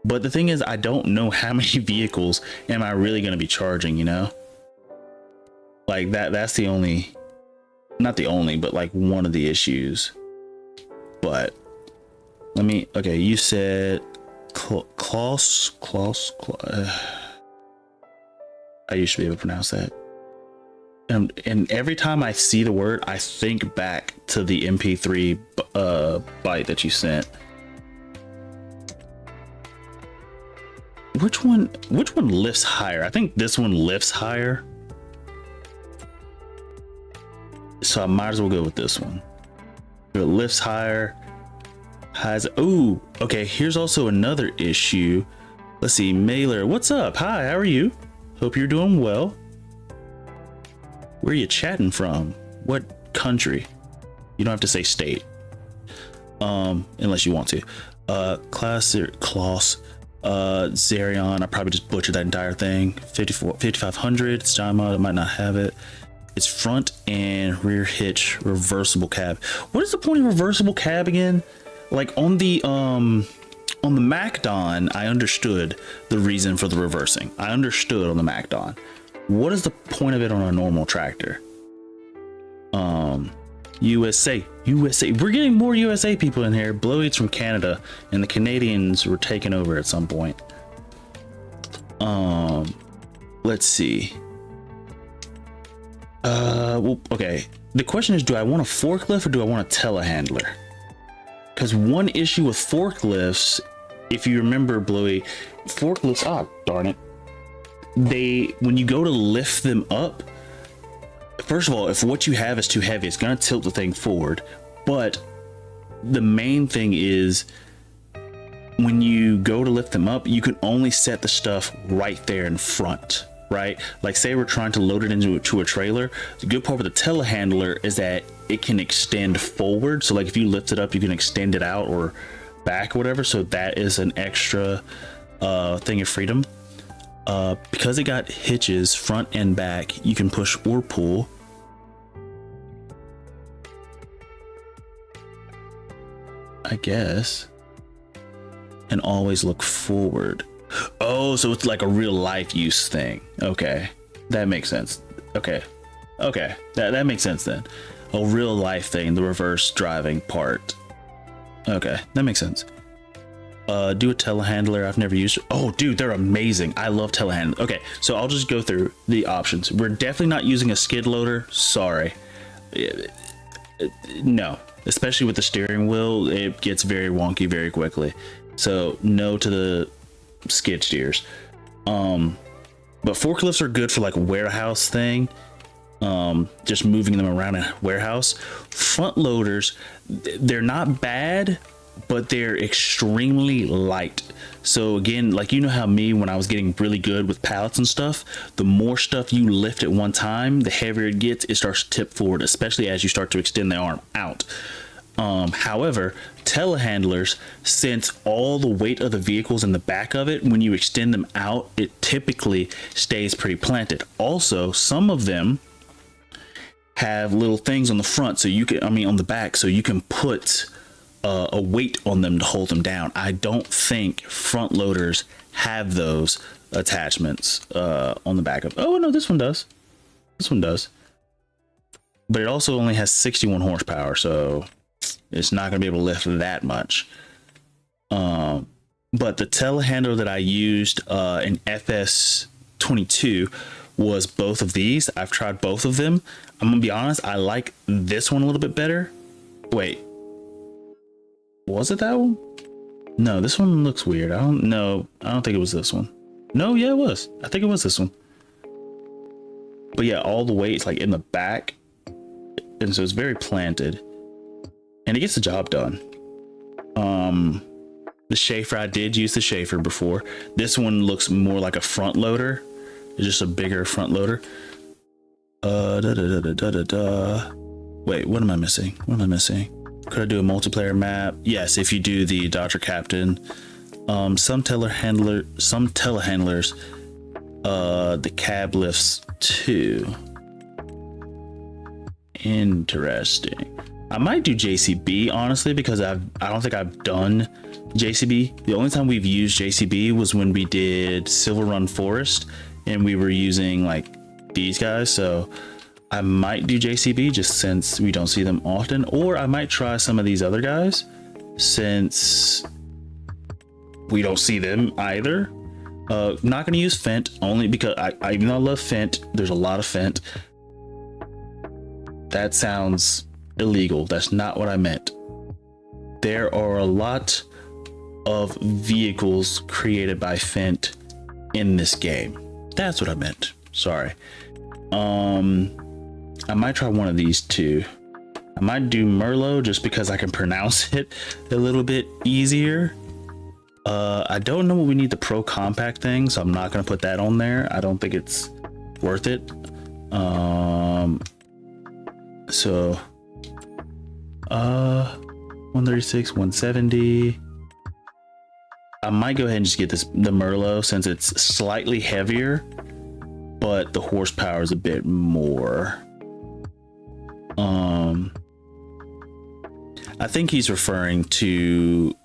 But the thing is, I don't know how many vehicles am I really going to be charging, you know? Like that's the only, not the only, but like one of the issues. But let me, okay, you said Klaus. I used to be able to pronounce that. And every time I see the word, I think back to the MP3 byte that you sent. Which one lifts higher? I think this one lifts higher. So I might as well go with this one. It lifts higher. Ooh, okay, here's also another issue. Let's see, Mailer, what's up? Hi, how are you? Hope you're doing well. Where are you chatting from? What country? You don't have to say state. Unless you want to. Klaus, Zerion, I probably just butchered that entire thing. 5500, Steinmod, I might not have it. It's front and rear hitch reversible cab. What is the point of reversible cab again? Like on the MacDon, I understood the reason for the reversing. I understood on the MacDon. What is the point of it on a normal tractor? USA. We're getting more USA people in here. Blow-eats from Canada, and the Canadians were taken over at some point. Let's see. Well, okay. The question is, do I want a forklift or do I want a telehandler? Because one issue with forklifts, if you remember, Bluey, forklifts, darn it. When you go to lift them up, first of all, if what you have is too heavy, it's going to tilt the thing forward. But the main thing is when you go to lift them up, you can only set the stuff right there in front, right? Like say we're trying to load it into a trailer. The good part with the telehandler is that it can extend forward. So like if you lift it up, you can extend it out or back or whatever. So that is an extra thing of freedom. Because it got hitches front and back, you can push or pull. I guess. And always look forward. Oh, so it's like a real life use thing. Okay, that makes sense. Okay, that makes sense then. A real life thing, the reverse driving part. Okay, that makes sense. Do a telehandler. I've never used it. Oh dude, they're amazing. I love telehandler. Okay, so I'll just go through the options. We're definitely not using a skid loader. Sorry. No, especially with the steering wheel, it gets very wonky very quickly. So no to the skid steers. But forklifts are good for like a warehouse thing. Just moving them around a warehouse. Front loaders, they're not bad, but they're extremely light. So again, like, you know how me, when I was getting really good with pallets and stuff, the more stuff you lift at one time, the heavier it gets, it starts to tip forward, especially as you start to extend the arm out. However, telehandlers, since all the weight of the vehicle's in the back of it, when you extend them out, it typically stays pretty planted. Also, some of them have little things on the front, so you can, on the back, so you can put a weight on them to hold them down. I don't think front loaders have those attachments on the back of. Oh no, this one does. This one does. But it also only has 61 horsepower, so it's not going to be able to lift that much. But the telehandler that I used in FS22 was both of these. I've tried both of them. I'm going to be honest, I like this one a little bit better. Wait. Was it that one? No, this one looks weird. I don't know. I don't think it was this one. No, yeah, it was. I think it was this one. But yeah, all the way it's like in the back, and so it's very planted, and it gets the job done. The Schaefer, I did use the Schaefer before. This one looks more like a front loader. It's just a bigger front loader. Wait, what am I missing? What am I missing? Could I do a multiplayer map? Yes, if you do the Dodger Captain. Some telehandlers, the cab lifts too. Interesting. I might do JCB honestly, because I don't think I've done JCB. The only time we've used JCB was when we did Silver Run Forest and we were using like these guys. So I might do JCB just since we don't see them often, or I might try some of these other guys since we don't see them either. Not going to use Fent only because I even though I love Fent, there's a lot of Fent. That sounds illegal. That's not what I meant. There are a lot of vehicles created by Fent in this game. That's what I meant. Sorry. I might try one of these two. I might do Merlot just because I can pronounce it a little bit easier. I don't know what we need the Pro Compact thing, so I'm not going to put that on there. I don't think it's worth it. So 136, 170. I might go ahead and just get the Merlot since it's slightly heavier, but the horsepower is a bit more. I think he's referring to,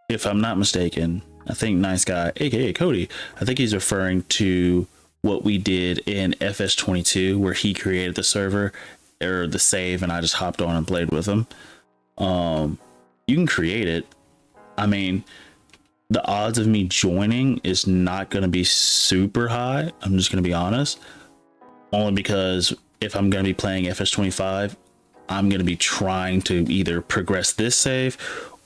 if I'm not mistaken, I think Nice Guy, aka Cody, I think he's referring to what we did in FS22 where he created the server or the save and I just hopped on and played with him. You can create it. I mean, the odds of me joining is not going to be super high. I'm just going to be honest, only because if I'm going to be playing FS25, I'm going to be trying to either progress this save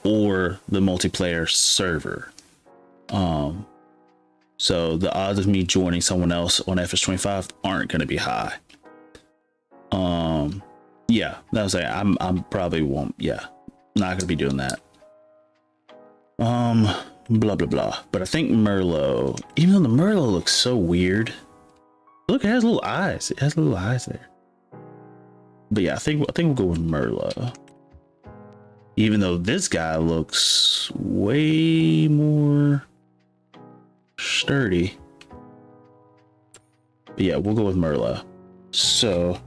or the multiplayer server. So the odds of me joining someone else on FS25 aren't going to be high. Yeah, that was like, I'm probably won't. Yeah, not going to be doing that. Blah blah blah. But I think Merlot, even though the Merlot looks so weird, look, it has little eyes. It has little eyes there. But yeah, I think we'll go with Merlot. Even though this guy looks way more sturdy. But yeah, we'll go with Merlot. So,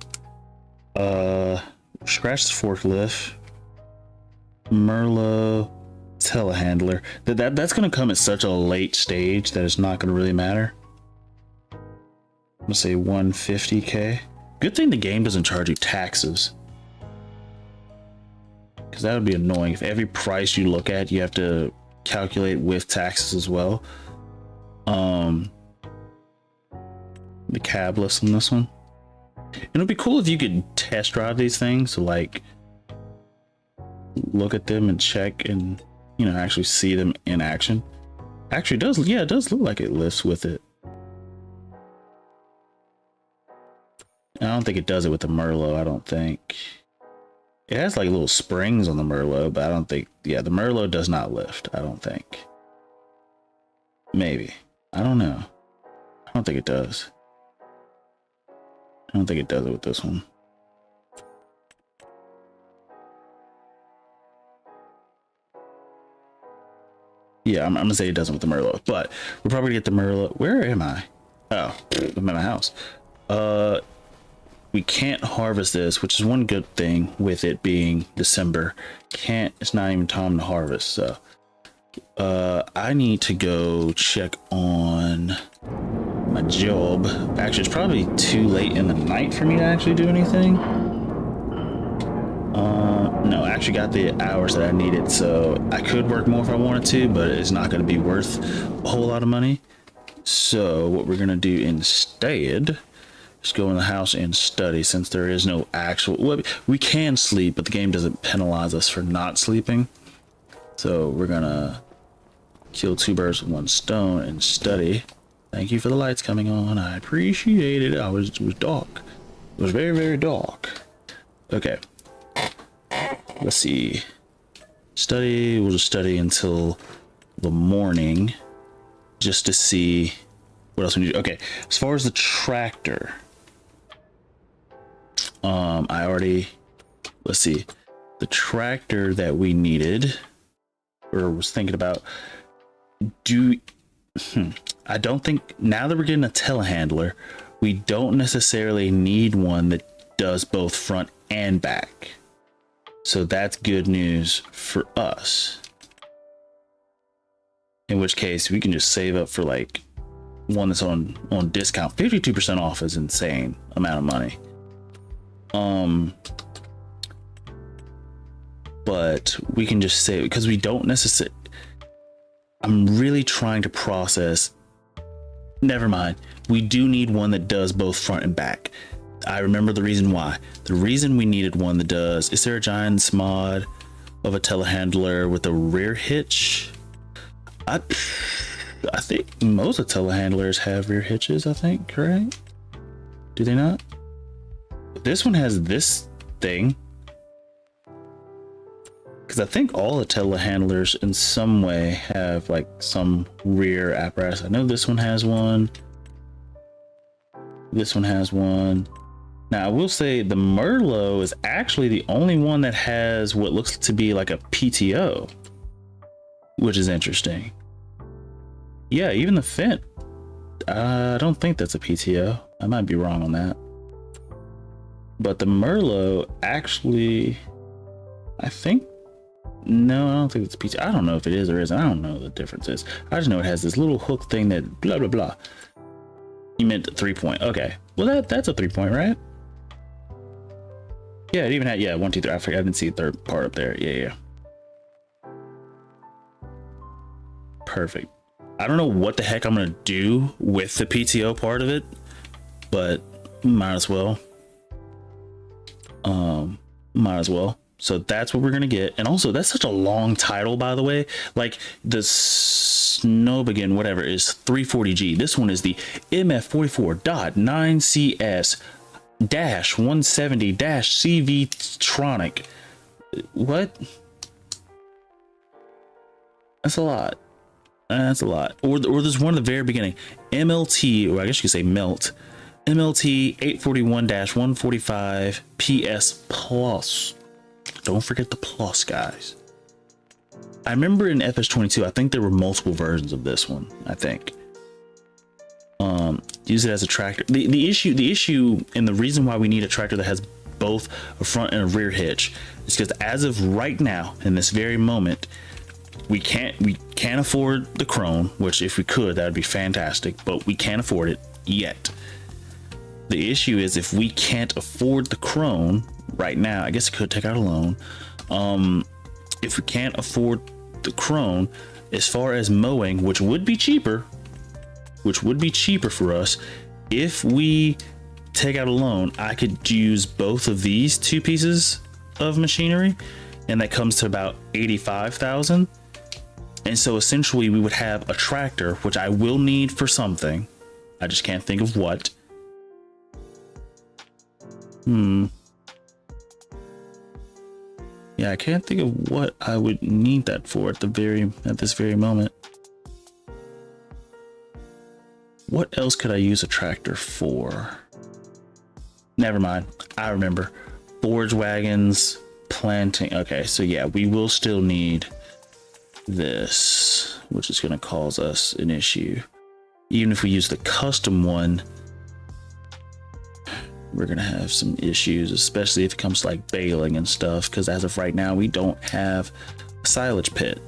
scratch the forklift. Merlot telehandler. That's gonna come at such a late stage that it's not gonna really matter. I'm gonna say 150k. Good thing the game doesn't charge you taxes, because that would be annoying if every price you look at you have to calculate with taxes as well. The cab list on this one. It'd be cool if you could test drive these things, so like look at them and check and, you know, actually see them in action. Actually, it does, yeah, it does look like it lifts with it. I don't think it does it with the Merlot. I don't think it has like little springs on the Merlot, but I don't think, yeah, the Merlot does not lift. I don't think. Maybe, I don't know. I don't think it does. I don't think it does it with this one. Yeah, I'm gonna say it doesn't with the Merlot, but we're probably gonna get the Merlot. Where am I? Oh, I'm at my house. We can't harvest this, which is one good thing with it being December. It's not even time to harvest. So I need to go check on my job. Actually, it's probably too late in the night for me to actually do anything. No, I actually got the hours that I needed, so I could work more if I wanted to, but it's not going to be worth a whole lot of money. So what we're going to do instead is go in the house and study, since there is no actual, well, we can sleep, but the game doesn't penalize us for not sleeping. So we're gonna kill two birds with one stone and study. Thank you for the lights coming on. I appreciate it. It was dark. It was very, very dark. Okay. Let's see. Study. We'll just study until the morning just to see what else we need. Okay. As far as the tractor, I already, let's see, the tractor that we needed or was thinking about, I don't think, now that we're getting a telehandler, we don't necessarily need one that does both front and back. So that's good news for us. In which case we can just save up for like one that's on discount. 52% off is insane amount of money. But we can just say, because we don't necessarily, I'm really trying to process, never mind, we do need one that does both front and back. I remember the reason why. The reason we needed one that does, is there a Giants mod of a telehandler with a rear hitch? I think most of telehandlers have rear hitches, I think, right? Do they not? This one has this thing. Because I think all the telehandlers in some way have like some rear apparatus. I know this one has one. This one has one. Now I will say the Merlot is actually the only one that has what looks to be like a PTO, which is interesting. Yeah, even the Fendt, I don't think that's a PTO. I might be wrong on that. But the Merlot actually, I think, no, I don't think it's a PTO. I don't know if it is or isn't. I don't know what the difference is. I just know it has this little hook thing that blah, blah, blah. You meant 3-point. Okay. Well, that's a 3-point, right? Yeah, it even had, yeah, 1, 2, 3. I forgot, I didn't see the third part up there. Yeah. Perfect. I don't know what the heck I'm gonna do with the PTO part of it, but might as well. Might as well. So that's what we're gonna get. And also, that's such a long title, by the way. Like the Snowbegin, whatever, is 340G. This one is the MF44.9CS-170-CV-tronic. What? That's a lot. That's a lot. Or there's one at the very beginning. MLT, or I guess you could say melt. MLT 841-145 PS Plus. Don't forget the plus, guys. I remember in FS22, I think there were multiple versions of this one. I think. Use it as a tractor. The issue, and the reason why we need a tractor that has both a front and a rear hitch is because as of right now, in this very moment, we can't afford the Krone, which if we could, that would be fantastic, but we can't afford it yet. The issue is if we can't afford the Krone right now, I guess I could take out a loan. If we can't afford the Krone, as far as mowing, which would be cheaper for us, if we take out a loan, I could use both of these two pieces of machinery, and that comes to about 85,000. And so essentially we would have a tractor, which I will need for something. I just can't think of what. Yeah, I can't think of what I would need that for at this very moment. What else could I use a tractor for? Never mind. I remember. Forage wagons, planting. Okay, so yeah, we will still need this, which is going to cause us an issue. Even if we use the custom one, we're going to have some issues, especially if it comes to like baling and stuff, because as of right now, we don't have a silage pit.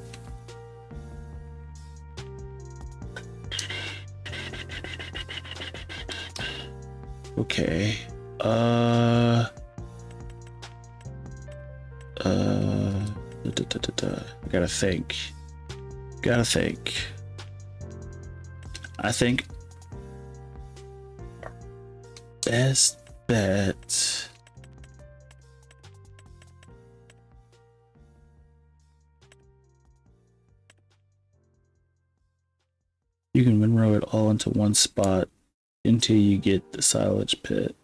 Okay. I gotta think. I think best bet. You can windrow it all into one spot until you get the silage pit.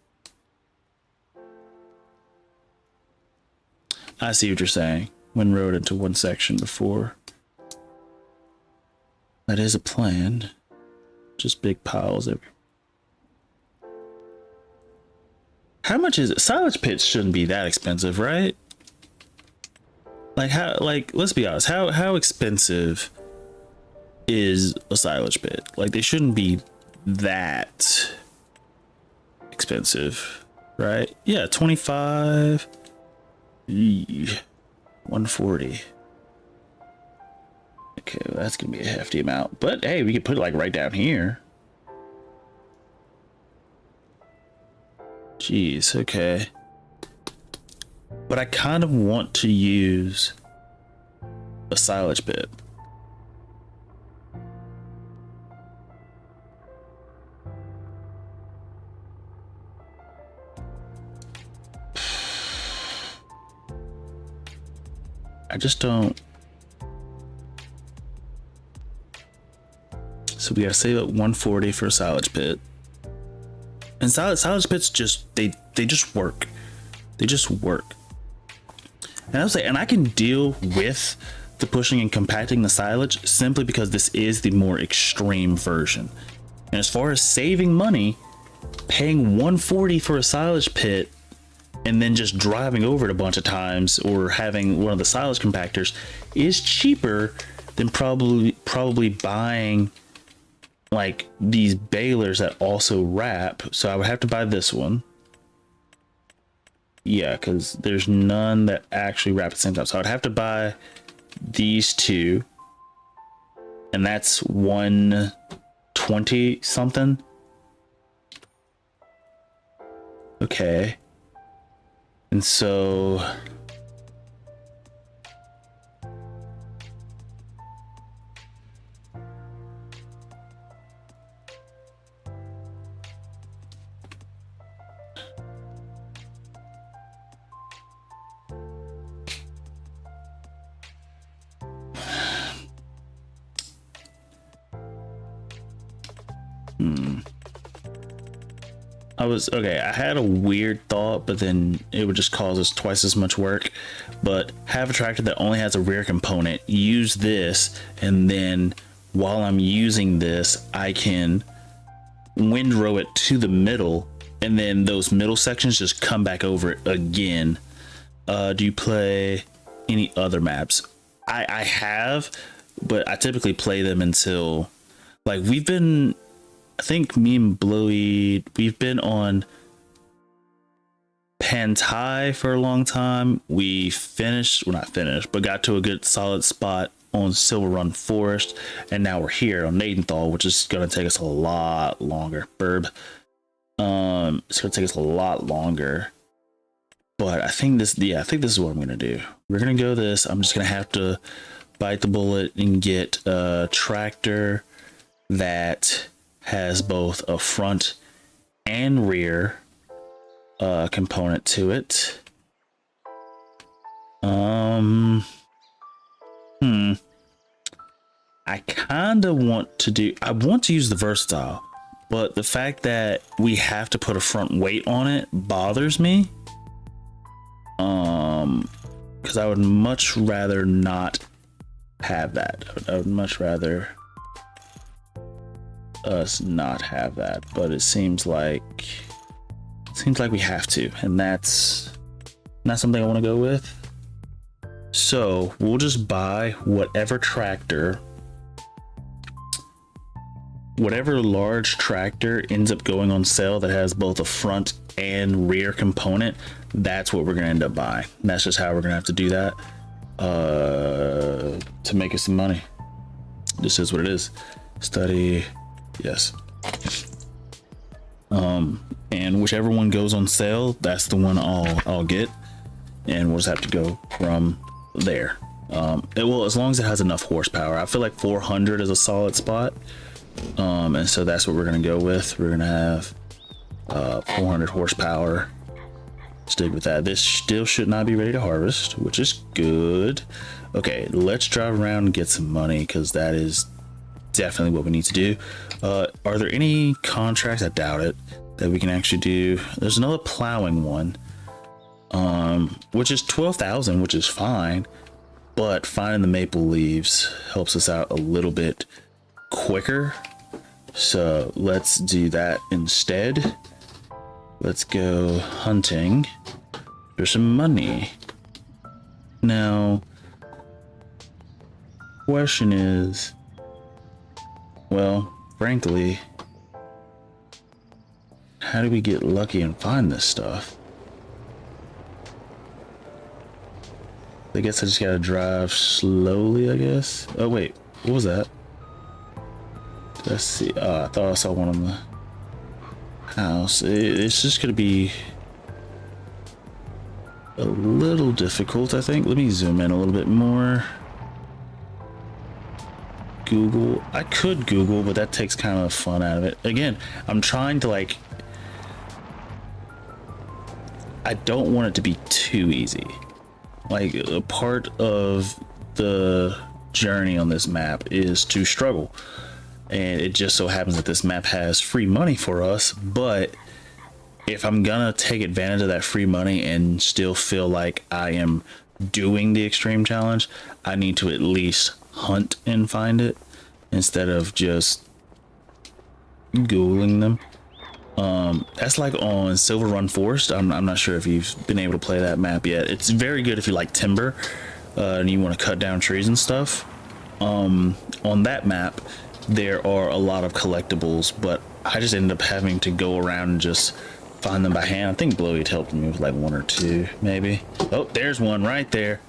I see what you're saying. Windrow it into one section before. That is a plan. Just big piles everywhere. How much is it? Silage pits shouldn't be that expensive, right? Like how? Like let's be honest. How expensive is a silage pit? Like they shouldn't be that expensive, right? Yeah, 25. 140. Okay, well, that's gonna be a hefty amount. But hey, we could put it like right down here. Jeez, okay. But I kind of want to use a silage pit. I just don't. So we gotta save up 140 for a silage pit. And silage pits just they just work. They just work. And I was like, and I can deal with the pushing and compacting the silage simply because this is the more extreme version. And as far as saving money, paying 140 for a silage pit and then just driving over it a bunch of times or having one of the silage compactors is cheaper than probably buying like these balers that also wrap. So I would have to buy this one. Yeah, because there's none that actually wrap at the same time. So I'd have to buy these two. And that's 120 something. Okay. And so I had a weird thought, but then it would just cause us twice as much work. But have a tractor that only has a rear component, use this, and then while I'm using this, I can windrow it to the middle, and then those middle sections just come back over it again. Do you play any other maps? I have, but I typically play them until like I think me and Blowy, we've been on Pantai for a long time. We finished, well not finished, but got to a good solid spot on Silver Run Forest, and now we're here on Nadenthal, which is gonna take us a lot longer. It's gonna take us a lot longer. But I think this is what I'm gonna do. We're gonna go this. I'm just gonna have to bite the bullet and get a tractor that has both a front and rear component to it. I kind of want to use the versatile, but the fact that we have to put a front weight on it bothers me. Because I would much rather not have that. I would much rather us not have that, but it seems like we have to, and that's not something I want to go with. So we'll just buy whatever large tractor ends up going on sale that has both a front and rear component. That's what we're gonna end up buying. And that's just how we're gonna have to do that to make us some money. This is what it is. Study. Yes. And whichever one goes on sale, that's the one I'll get, and we'll just have to go from there. As long as it has enough horsepower. I feel like 400 is a solid spot, and so that's what we're gonna go with. We're gonna have 400 horsepower. Stick with that. This still should not be ready to harvest, which is good. Okay, let's drive around and get some money, because that is definitely what we need to do. Are there any contracts? I doubt it, that we can actually do. There's another plowing one, which is 12,000, which is fine, but finding the maple leaves helps us out a little bit quicker. So let's do that instead. Let's go hunting for some money. Now, question is, well, frankly, how do we get lucky and find this stuff? I guess I just gotta drive slowly, I guess. Oh wait, what was that? Let's see. I thought I saw one on the house. It's just gonna be a little difficult, I think. Let me zoom in a little bit more. Google. I could Google, but that takes kind of fun out of it. Again, I'm trying to like, I don't want it to be too easy. Like, a part of the journey on this map is to struggle. And it just so happens that this map has free money for us, but if I'm gonna take advantage of that free money and still feel like I am doing the extreme challenge, I need to at least hunt and find it instead of just Googling them. That's like on Silver Run Forest. I'm not sure if you've been able to play that map yet. It's very good if you like timber and you want to cut down trees and stuff. On that map, there are a lot of collectibles, but I just ended up having to go around and just find them by hand. I think Blowy helped me with like one or two, maybe. Oh, there's one right there.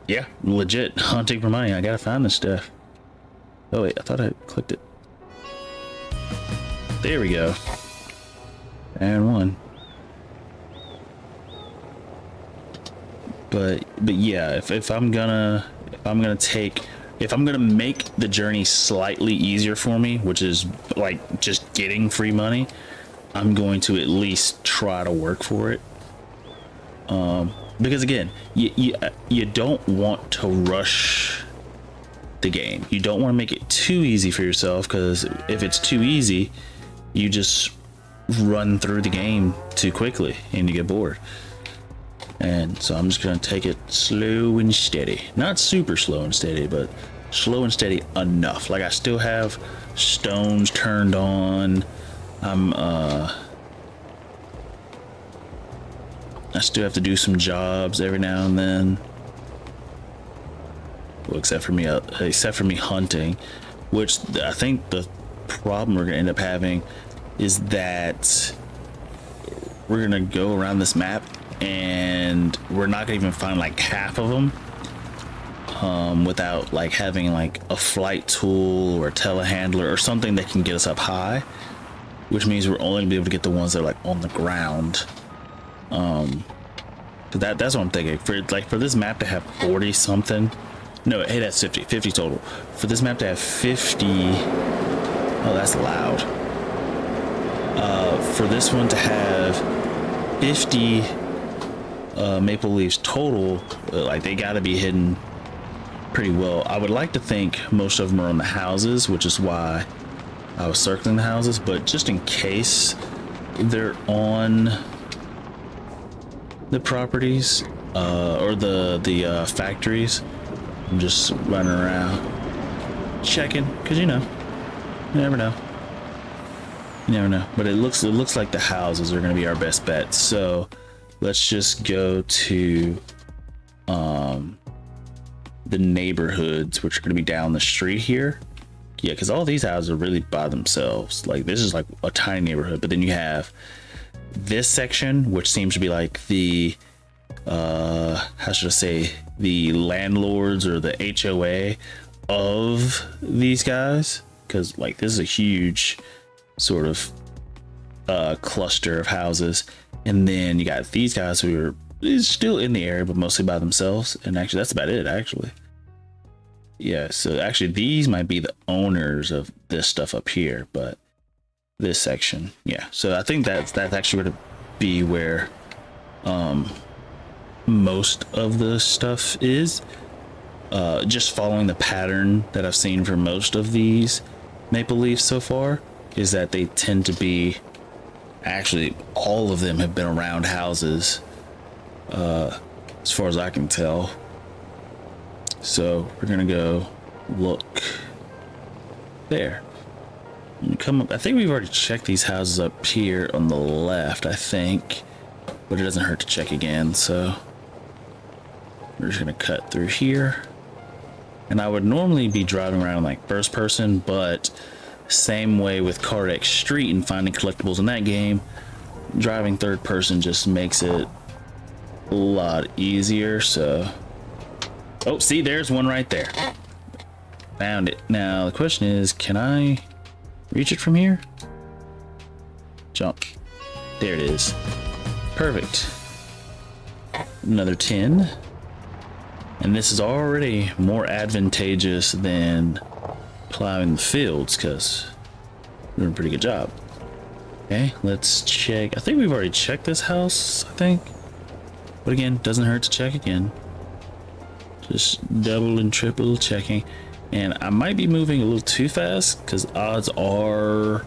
Yeah, legit hunting for money. I gotta find this stuff. Oh wait, I thought I clicked it. There we go. And one. But yeah, if I'm gonna make the journey slightly easier for me, which is like just getting free money, I'm going to at least try to work for it. Because again, you don't want to rush the game. You don't want to make it too easy for yourself, because if it's too easy, you just run through the game too quickly and you get bored. And so I'm just gonna take it slow and steady. Not super slow and steady, but slow and steady enough. Like, I still have stones turned on. I still have to do some jobs every now and then. Well, except for me hunting, which I think the problem we're gonna end up having is that we're gonna go around this map and we're not gonna even find like half of them without like having like a flight tool or a telehandler or something that can get us up high, which means we're only gonna be able to get the ones that are like on the ground. That's what I'm thinking. For this map to have 40 something, no, hey, that's 50 total. For this map to have 50, oh, that's loud. For this one to have 50 maple leaves total, like, they got to be hidden pretty well. I would like to think most of them are on the houses, which is why I was circling the houses, but just in case they're on the properties or the factories, I'm just running around checking, because you never know. But it looks like the houses are going to be our best bet. So let's just go to the neighborhoods, which are going to be down the street here. Yeah, because all these houses are really by themselves. Like, this is like a tiny neighborhood, but then you have this section, which seems to be like the how should I say, the landlords or the HOA of these guys, because like this is a huge sort of cluster of houses. And then you got these guys who are still in the area but mostly by themselves, and actually that's about it actually. Yeah, so actually these might be the owners of this stuff up here, but this section, yeah. So I think that's actually going to be where most of the stuff is. just following the pattern that I've seen for most of these maple leafs so far, is that they tend to be, actually all of them have been around houses, as far as I can tell. So we're gonna go look there. Come up. I think we've already checked these houses up here on the left, I think, but it doesn't hurt to check again. So we're just gonna cut through here, and I would normally be driving around like first person, but same way with Card X Street and finding collectibles in that game, driving third person just makes it a lot easier. So, oh, see, there's one right there. Found it. Now the question is, can I reach it from here? Jump. There it is. Perfect. Another 10. And this is already more advantageous than plowing the fields, because we're doing a pretty good job. Okay, let's check. I think we've already checked this house, I think. But again, doesn't hurt to check again. Just double and triple checking. And I might be moving a little too fast, because odds are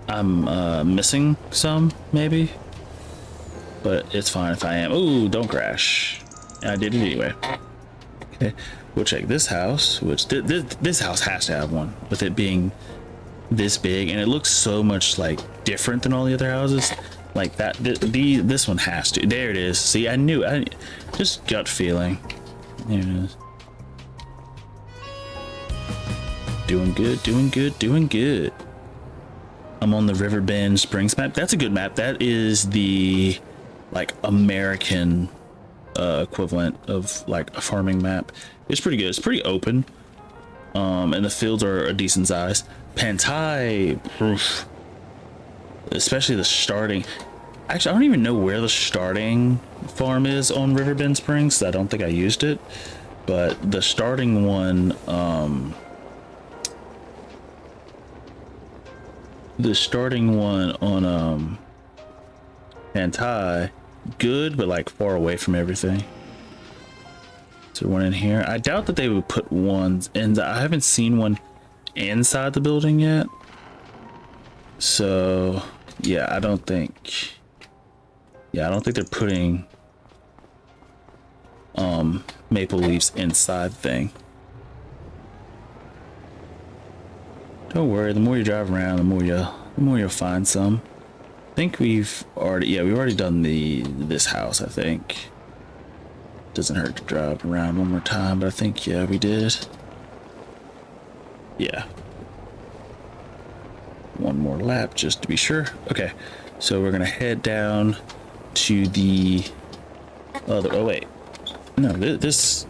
I'm missing some, maybe. But it's fine if I am. Ooh, don't crash. I did it anyway. Okay, we'll check this house, which this house has to have one, with it being this big, and it looks so much like different than all the other houses. Like that, this one has to. There it is. See, I knew. Just gut feeling. There it is. Doing good, doing good, doing good. I'm on the Riverbend Springs map. That's a good map. That is the like American equivalent of like a farming map. It's pretty good. It's pretty open, and the fields are a decent size. Pantai, oof. Especially the starting. Actually, I don't even know where the starting farm is on Riverbend Springs. I don't think I used it, but the starting one, on Pantai, good, but like far away from everything. So one in here. I doubt that they would put ones in. I haven't seen one inside the building yet. So yeah, I don't think they're putting maple leaves inside the thing. Don't worry, the more you drive around, the more you'll find some. I think we've already done this house, I think. Doesn't hurt to drive around one more time, but I think, yeah, we did. Yeah. One more lap just to be sure. Okay, so we're gonna head down to the other, oh wait, no, this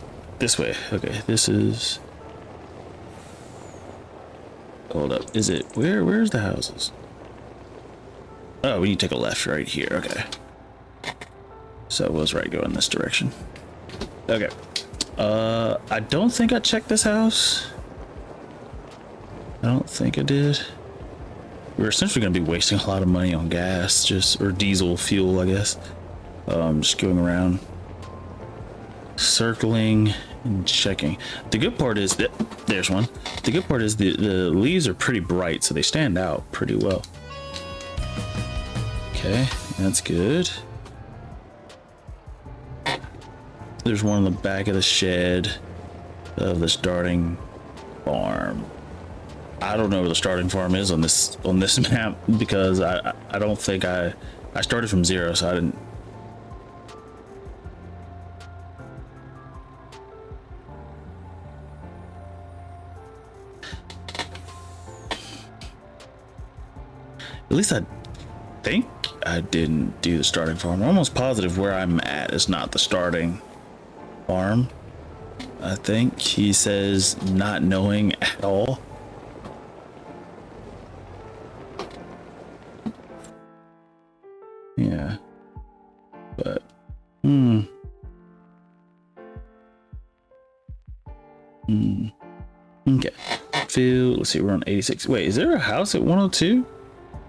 way. Okay, this is, hold up, is it, where's the houses? Oh, we need to take a left right here. Okay, so it was right going this direction. Okay, I don't think I checked this house. I don't think I did. We're essentially going to be wasting a lot of money on gas, or diesel fuel, I guess. Just going around, circling and checking. The good part is that there's one. The good part is the leaves are pretty bright, so they stand out pretty well. Okay, that's good. There's one in the back of the shed of the starting farm. I don't know where the starting farm is on this map, because I don't think I started from 0, so I didn't. At least I think I didn't do the starting farm. I'm almost positive where I'm at is not the starting farm. I think he says not knowing at all. Yeah, but okay. Field. Let's see. We're on 86. Wait, is there a house at 102?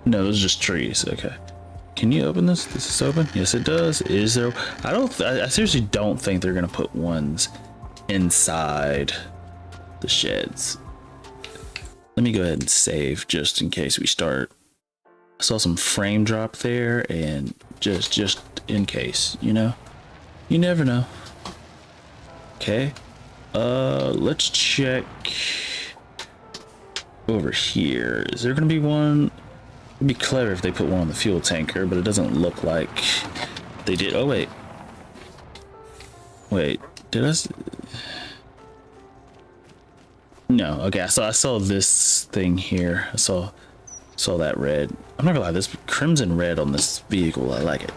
No, those are just trees. Okay. Can you open this? This is open. Yes, it does. Is there? I seriously don't think they're gonna put ones inside the sheds. Let me go ahead and save just in case we start. I saw some frame drop there, and just in case, you know, you never know. Okay, let's check over here. Is there gonna be one? It'd be clever if they put one on the fuel tanker, but it doesn't look like they did. Oh wait, did I? No, okay. I saw this thing here. I saw that red. I'm not gonna lie, this crimson red on this vehicle, I like it.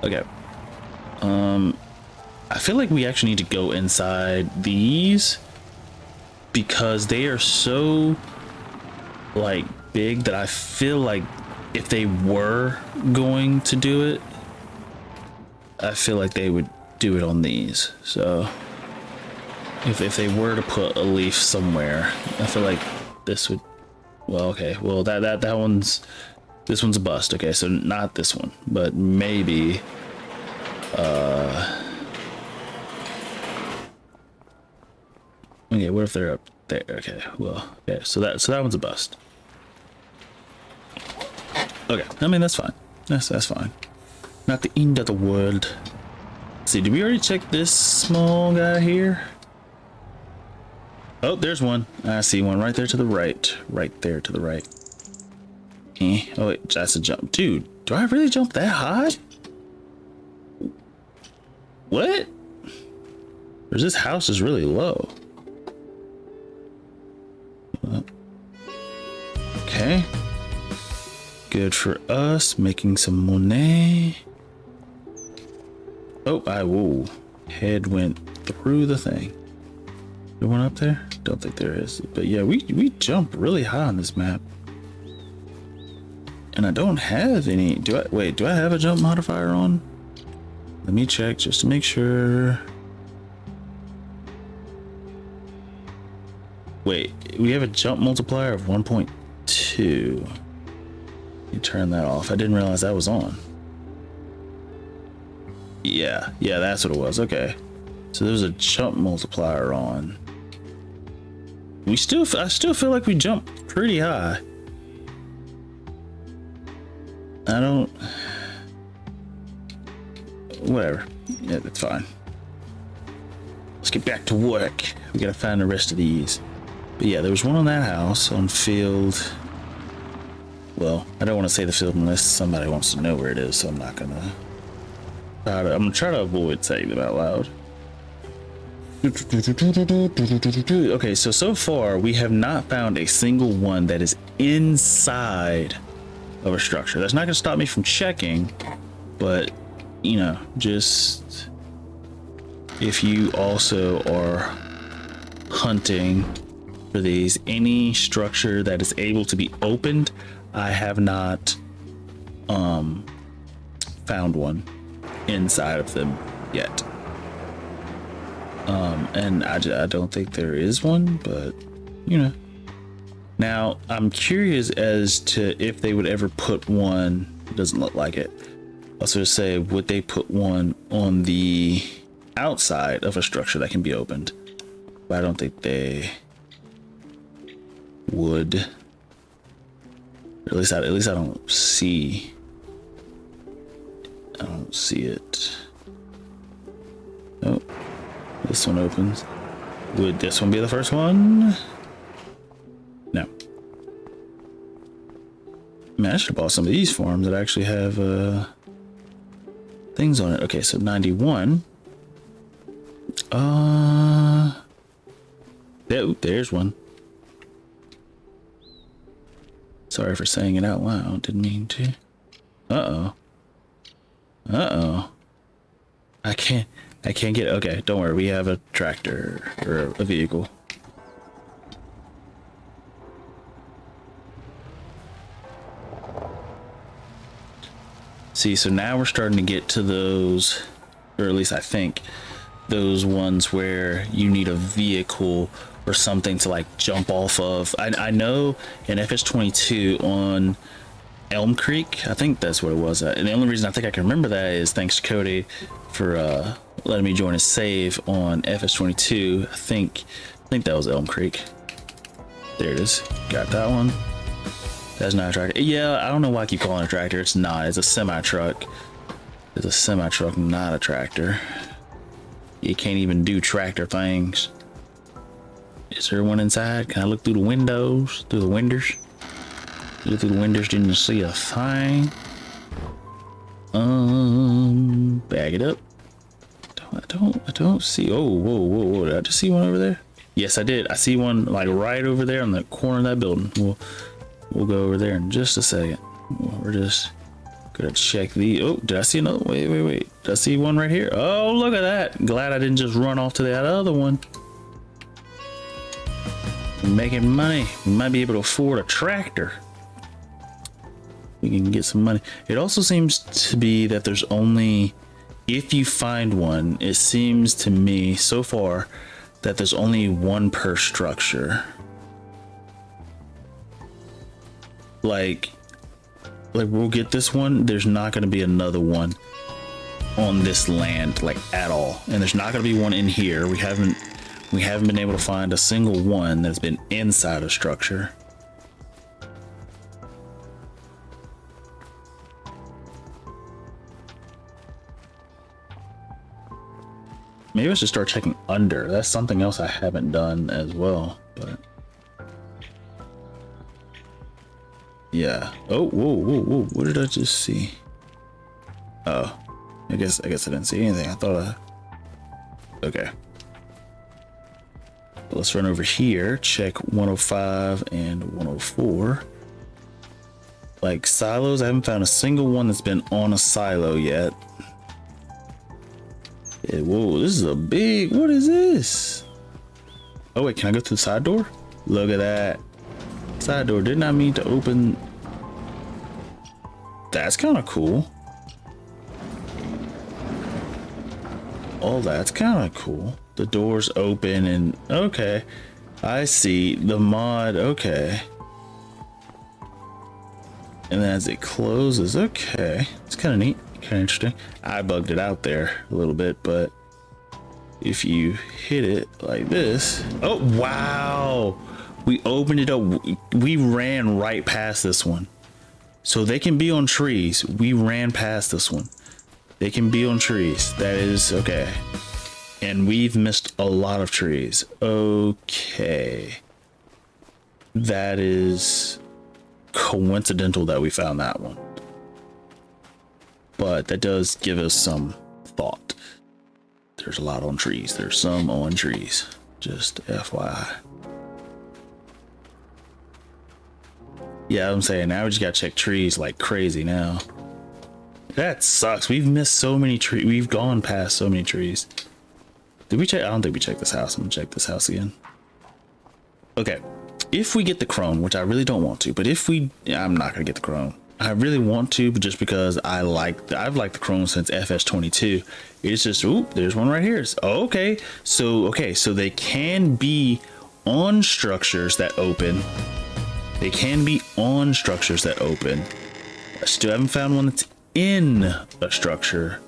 Okay. I feel like we actually need to go inside these because they are so like big that I feel like if they were going to do it, I feel like they would do it on these. So if they were to put a leaf somewhere, I feel like this would, well, okay, well that one's, this one's a bust. Okay, so not this one, but maybe okay, what if they're up there? Okay, well, okay, so that one's a bust. Okay, I mean that's fine. That's fine. Not the end of the world. Let's see, did we already check this small guy here? Oh, there's one. I see one right there to the right. Right there to the right. Oh wait, that's a jump. Dude, do I really jump that high? What? Or this house is really low? Okay. Good for us, making some money. Oh, whoa. Head went through the thing. There one up there? Don't think there is. But yeah, we jump really high on this map. And I don't have any. Do I have a jump modifier on? Let me check just to make sure. Wait, we have a jump multiplier of 1.2. You turn that off. I didn't realize that was on. Yeah, that's what it was. Okay. So there's a jump multiplier on. I still feel like we jump pretty high. I don't, whatever. Yeah, that's fine. Let's get back to work. We gotta find the rest of these. But yeah, there was one on that house on field. Well, I don't want to say the field unless somebody wants to know where it is, so I'm not gonna. I'm gonna try to avoid saying them out loud. Okay, so far we have not found a single one that is inside of a structure. That's not gonna stop me from checking, but you know, just if you also are hunting for these, any structure that is able to be opened, I have not found one inside of them yet. And I don't think there is one, but you know. Now I'm curious as to if they would ever put one. It doesn't look like it. I was going to say, would they put one on the outside of a structure that can be opened? But I don't think they would. Or at least I don't see. I don't see it. Oh, this one opens. Would this one be the first one? No. Man, I should have bought some of these farms that actually have things on it. Okay, so 91. There's one. Sorry for saying it out loud. Didn't mean to. Uh-oh. I can't get it. Okay, don't worry. We have a tractor or a vehicle. See, so now we're starting to get to those, or at least I think, those ones where you need a vehicle or something to like jump off of. I know in FS22 on Elm Creek, I think that's what it was. And the only reason I think I can remember that is thanks to Cody for letting me join a save on FS22. I think that was Elm Creek. There it is. Got that one. That's not a tractor. Yeah, I don't know why I keep calling it a tractor. It's not. It's a semi-truck. It's a semi-truck, not a tractor. You can't even do tractor things. Is there one inside? Can I look through the windows? Through the windows? Look through the windows, didn't see a thing. Bag it up. I don't see. Oh, whoa. Did I just see one over there? Yes, I did. I see one like right over there on the corner of that building. We'll go over there in just a second. We're just gonna check the. Oh, did I see another? Wait. Did I see one right here? Oh, look at that. Glad I didn't just run off to that other one. We're making money. We might be able to afford a tractor. We can get some money. It also seems to be that there's only, if you find one, it seems to me so far that there's only one per structure. Like we'll get this one, there's not going to be another one on this land like at all, and there's not going to be one in here. We haven't been able to find a single one that's been inside a structure. Maybe I should start checking under. That's something else I haven't done as well, but yeah. Oh, whoa. What did I just see? Oh, I guess I didn't see anything. I thought okay. Let's run over here, check 105 and 104. Like silos, I haven't found a single one that's been on a silo yet. Yeah, whoa, this is a big, what is this? Oh wait, can I go through the side door? Look at that. Side door, did not mean to open. That's kind of cool. Oh, that's kind of cool. The door's open and okay. I see the mod, okay. And then as it closes, okay. It's kind of neat. Kind of interesting. I bugged it out there a little bit, but if you hit it like this, oh wow, we opened it up. We ran right past this one, so they can be on trees. We ran past this one. They can be on trees. That is okay, and we've missed a lot of trees. Okay, that is coincidental that we found that one. But that does give us some thought. There's a lot on trees. There's some on trees. Just FYI. Yeah, I'm saying now we just gotta check trees like crazy now. That sucks. We've missed so many trees. We've gone past so many trees. Did we check? I don't think we checked this house. I'm gonna check this house again. Okay. If we get the chrome, which I really don't want to, but if we, I'm not gonna get the chrome. I really want to, but just because I've liked the chrome since FS22. It's just, oop, there's one right here. Okay, so they can be on structures that open. They can be on structures that open. I still haven't found one that's in a structure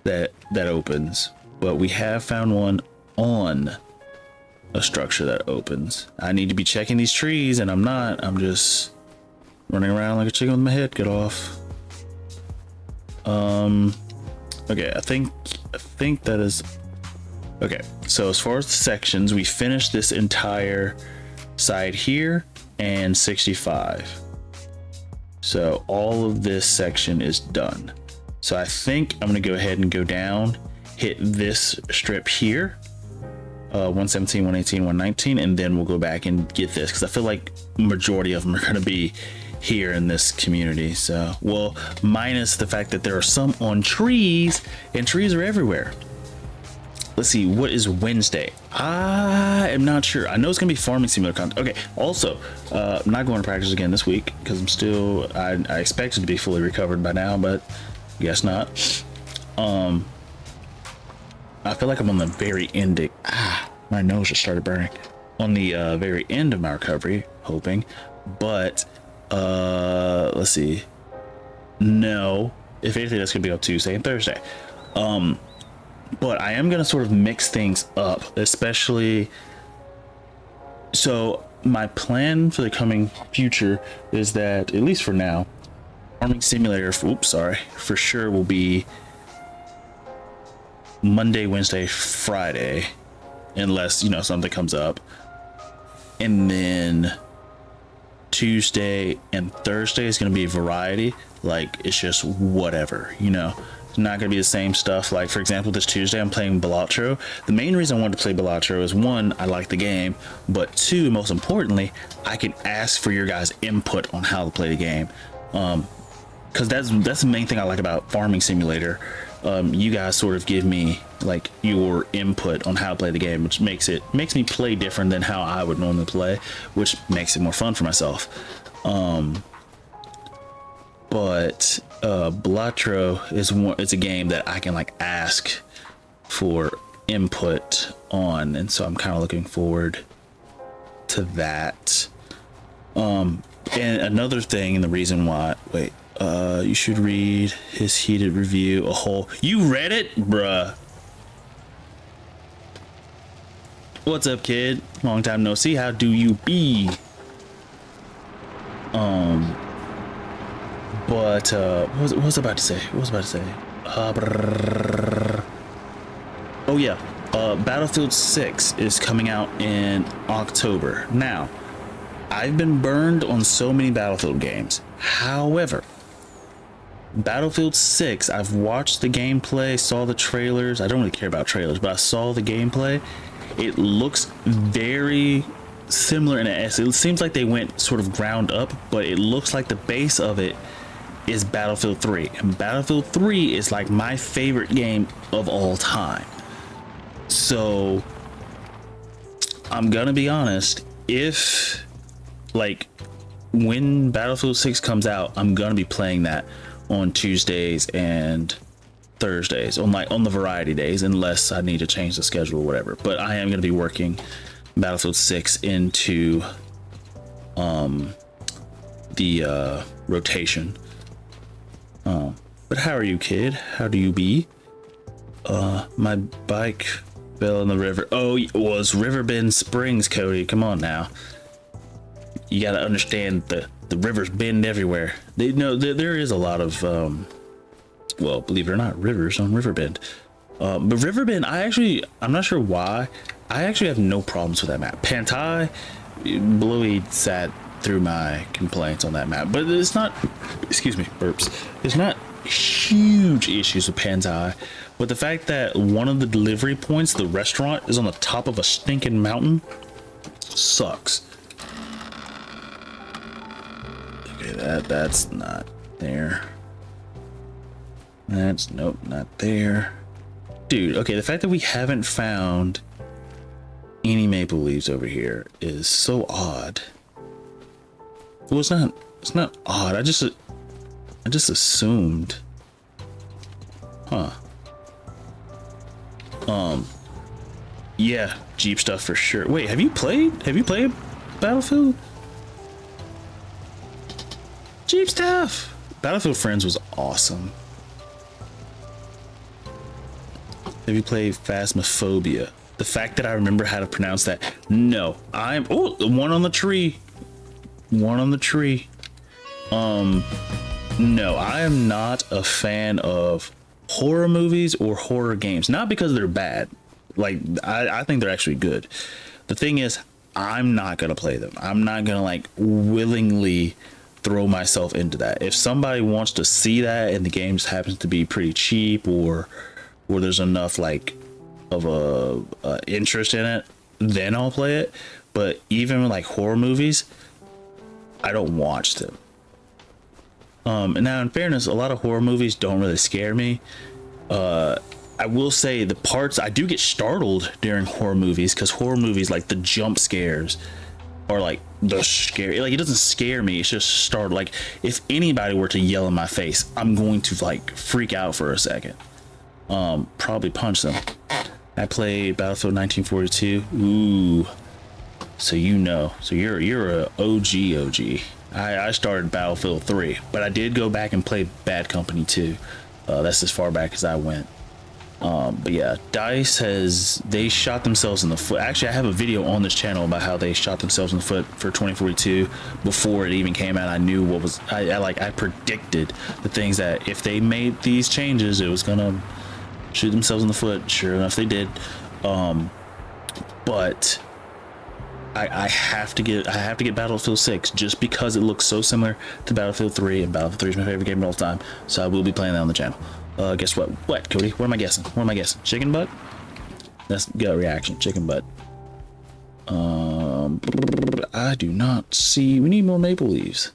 that opens, but we have found one on a structure that opens. I need to be checking these trees, and I'm not. I'm just running around like a chicken with my head cut off. Okay, I think that is okay. So as far as the sections, we finished this entire side here and 65. So all of this section is done. So I think I'm gonna go ahead and go down, hit this strip here, 117, 118, 119, and then we'll go back and get this, because I feel like majority of them are gonna be here in this community. So, well, minus the fact that there are some on trees, and trees are everywhere. Let's see, what is Wednesday? I am not sure. I know it's gonna be farming simulator content. Okay, also, I'm not going to practice again this week because I'm still, I expected to be fully recovered by now, but guess not. I feel like I'm on the very end. My nose just started burning. On the very end of my recovery, hoping, but let's see. No, if anything, that's gonna be on Tuesday and Thursday. but I am gonna sort of mix things up, especially. So my plan for the coming future is that, at least for now, Farming Simulator, for sure will be Monday, Wednesday, Friday, unless, you know, something comes up. And then Tuesday and Thursday is going to be variety. Like, it's just whatever, you know. It's not going to be the same stuff. Like, for example, this Tuesday I'm playing Balatro. The main reason I wanted to play Balatro is, one, I like the game, but two, most importantly, I can ask for your guys' input on how to play the game. Because that's the main thing I like about Farming Simulator. You guys sort of give me like your input on how to play the game, which makes me play different than how I would normally play, which makes it more fun for myself. But Balatro it's a game that I can like ask for input on, and so I'm kind of looking forward to that. And another thing, and the reason why, you should read his heated review. You read it, bruh? What's up, kid? Long time no see. How do you be? But what was I about to say? Oh yeah, Battlefield 6 is coming out in October. Now, I've been burned on so many Battlefield games. However, Battlefield 6, I've watched the gameplay, saw the trailers. I don't really care about trailers, but I saw the gameplay. It looks very similar in essence. It seems like they went sort of ground up, but it looks like the base of it is Battlefield 3. And Battlefield 3 is like my favorite game of all time. So I'm gonna be honest, if like when Battlefield 6 comes out, I'm gonna be playing that on Tuesdays and Thursdays, on the variety days, unless I need to change the schedule or whatever. But I am going to be working Battlefield 6 into the rotation. But how are you, kid? How do you be? My bike fell in the river. Oh, it was Riverbend Springs, Cody. Come on now. You got to understand the rivers bend everywhere. There is a lot of well, believe it or not, rivers on Riverbend. But Riverbend, I'm not sure why, I actually have no problems with that map. Pantai, Bluey sat through my complaints on that map, but it's not, excuse me, burps, it's not huge issues with Pantai, but the fact that one of the delivery points, the restaurant, is on the top of a stinking mountain sucks. That's not there. Nope, not there. Dude, okay, the fact that we haven't found any maple leaves over here is so odd. Well, it's not odd. I just assumed. Huh. Yeah, Jeep stuff for sure. Wait, have you played Battlefield? Jeep stuff. Battlefield Friends was awesome. Have you played Phasmophobia? The fact that I remember how to pronounce that. No, one on the tree. No, I am not a fan of horror movies or horror games. Not because they're bad. Like, I think they're actually good. The thing is, I'm not gonna play them. I'm not gonna like willingly throw myself into that. If somebody wants to see that and the game just happens to be pretty cheap, or there's enough like of a interest in it, then I'll play it. But even like horror movies, I don't watch them. And now in fairness, a lot of horror movies don't really scare me. I will say the parts I do get startled during horror movies, because horror movies, like the jump scares are like the scary, like it doesn't scare me, it's just startled. Like if anybody were to yell in my face, I'm going to like freak out for a second. Probably punch them. I played Battlefield 1942. Ooh, so you know, so you're a OG. I started Battlefield 3, but I did go back and play Bad Company 2. That's as far back as I went. But yeah, they shot themselves in the foot. Actually, I have a video on this channel about how they shot themselves in the foot for 2042 before it even came out. I knew what was, I predicted the things that if they made these changes, it was gonna shoot themselves in the foot. Sure enough, they did. But I have to get Battlefield 6 just because it looks so similar to Battlefield 3, and Battlefield 3 is my favorite game of all time. So I will be playing that on the channel. Guess what? What, Cody? What am I guessing? What am I guessing? Chicken butt? That's gut reaction. Chicken butt. I do not see. We need more maple leaves.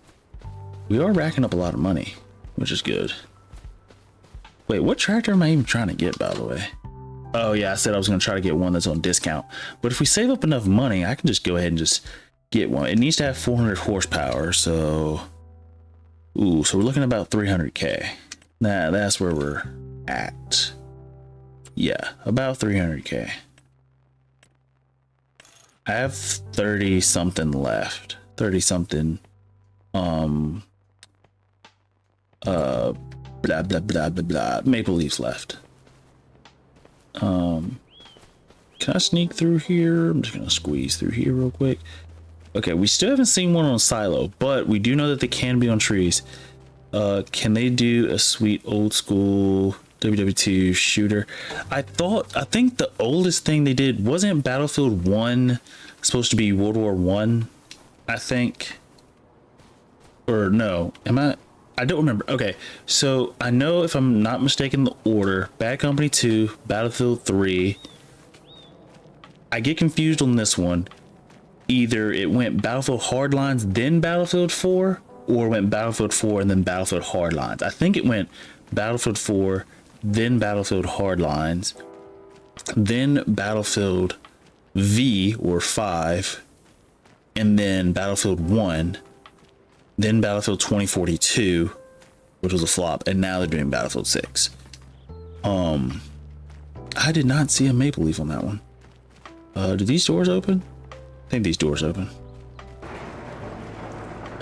We are racking up a lot of money, which is good. Wait, what tractor am I even trying to get, by the way? Oh yeah, I said I was gonna try to get one that's on discount. But if we save up enough money, I can just go ahead and just get one. It needs to have 400 horsepower, so ooh, so we're looking at about 300k. Nah, that's where we're at. Yeah, about 300k. I have 30 something left. 30 something. Blah blah blah blah blah. Maple leaves left. Can I sneak through here? I'm just gonna squeeze through here real quick. Okay, we still haven't seen one on silo, but we do know that they can be on trees. Can they do a sweet old school WW2 shooter? I think the oldest thing they did wasn't Battlefield 1 supposed to be World War 1, I think. Or no, I don't remember. Okay, so I know, if I'm not mistaken, the order: Bad Company 2, Battlefield 3. I get confused on this one. Either it went Battlefield Hardlines, then Battlefield 4, or went Battlefield 4 and then Battlefield Hardlines. I think it went Battlefield 4, then Battlefield Hardlines, then Battlefield V or 5, and then Battlefield 1, then Battlefield 2042, which was a flop, and now they're doing Battlefield 6. I did not see a maple leaf on that one. Do these doors open? I think these doors open.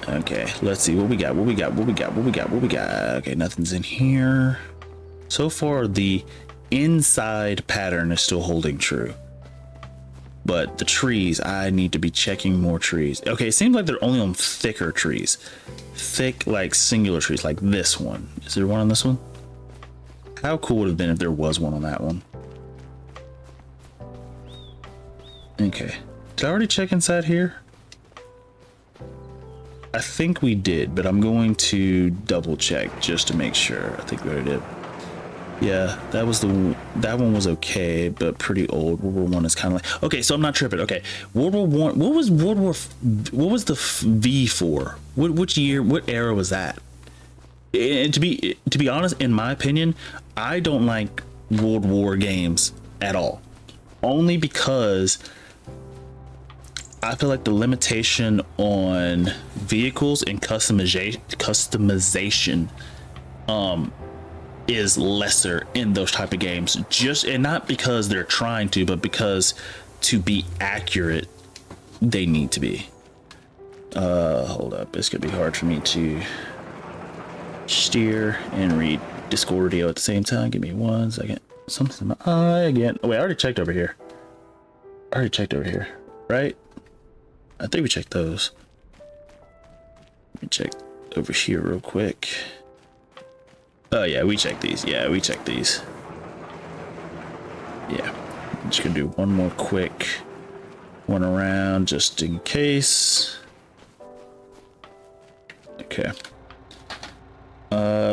Okay, let's see what we got. What we got? Okay, nothing's in here. So far, the inside pattern is still holding true. But the trees, I need to be checking more trees. Okay, it seems like they're only on thicker trees. Thick, like singular trees, like this one. Is there one on this one? How cool would it have been if there was one on that one? Okay. Did I already check inside here? I think we did, but I'm going to double check just to make sure. I think we already did. Yeah, that one was okay, but pretty old. World War One is kind of like, okay, so I'm not tripping. Okay, World War One. What was the V for? Which year? What era was that? And to be honest, in my opinion, I don't like World War games at all. Only because I feel like the limitation on vehicles and customization is lesser in those type of games, and not because they're trying to, but because to be accurate they need to be. Hold up, it's gonna be hard for me to steer and read Discordio at the same time. Give me 1 second. Something's in my eye again. Oh wait, I already checked over here, right? I think we checked those. Let me check over here real quick. Oh yeah, we checked these. Yeah, we checked these. Yeah, I'm just gonna do one more quick one around just in case. Okay.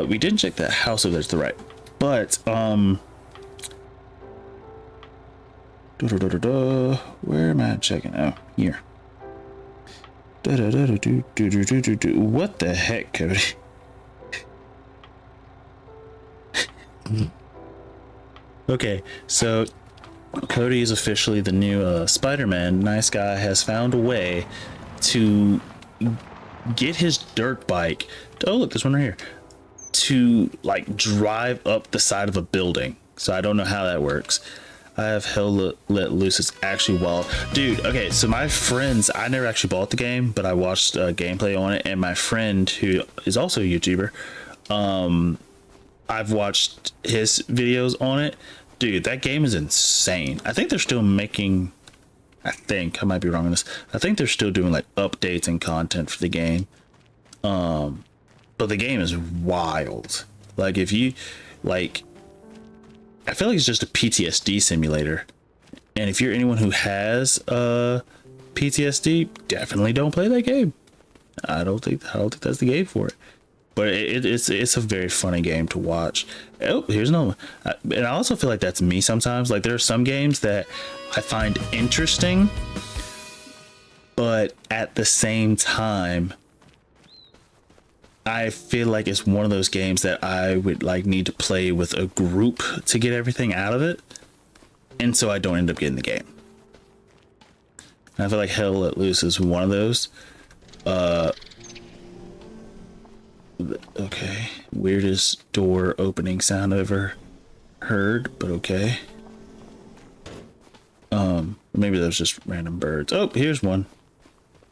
We didn't check that house over there to the right, but where am I checking? Oh, here. What the heck, Cody? Okay, so Cody is officially the new Spider-Man. Nice guy has found a way to get his dirt bike. Oh look, there's one right here. To like drive up the side of a building. So I don't know how that works. I have hell let loose. It's actually wild, dude. Okay, so my friends, I never actually bought the game, but I watched gameplay on it, and my friend, who is also a YouTuber, I've watched his videos on it. Dude, that game is insane. I think they're still making, I might be wrong on this. I think they're still doing like updates and content for the game. But the game is wild. Like if you like, I feel like it's just a PTSD simulator. And if you're anyone who has PTSD, definitely don't play that game. I don't think that's the game for it. But it's a very funny game to watch. Oh, here's another one. And I also feel like that's me sometimes. Like there are some games that I find interesting, but at the same time, I feel like it's one of those games that I would like need to play with a group to get everything out of it. And so I don't end up getting the game. And I feel like Hell Let Loose is one of those. Okay, weirdest door opening sound I've ever heard, but okay. Maybe those just random birds. Oh, here's one.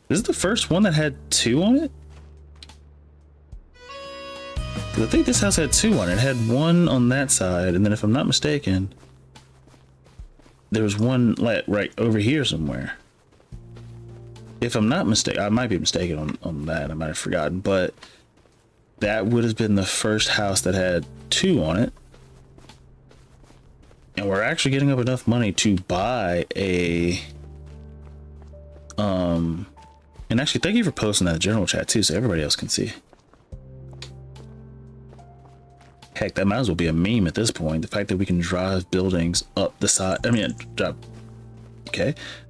This is the first one that had 2 on it. I think this house had 2 on it. It had 1 on that side, and then if I'm not mistaken, there was 1 like right over here somewhere. If I'm not mistaken, I might be mistaken on that. I might have forgotten, but that would have been the first house that had 2 on it. And we're actually getting up enough money to buy a and actually thank you for posting that in the general chat too, so everybody else can see. Heck, that might as well be a meme at this point. The fact that we can drive buildings up the side,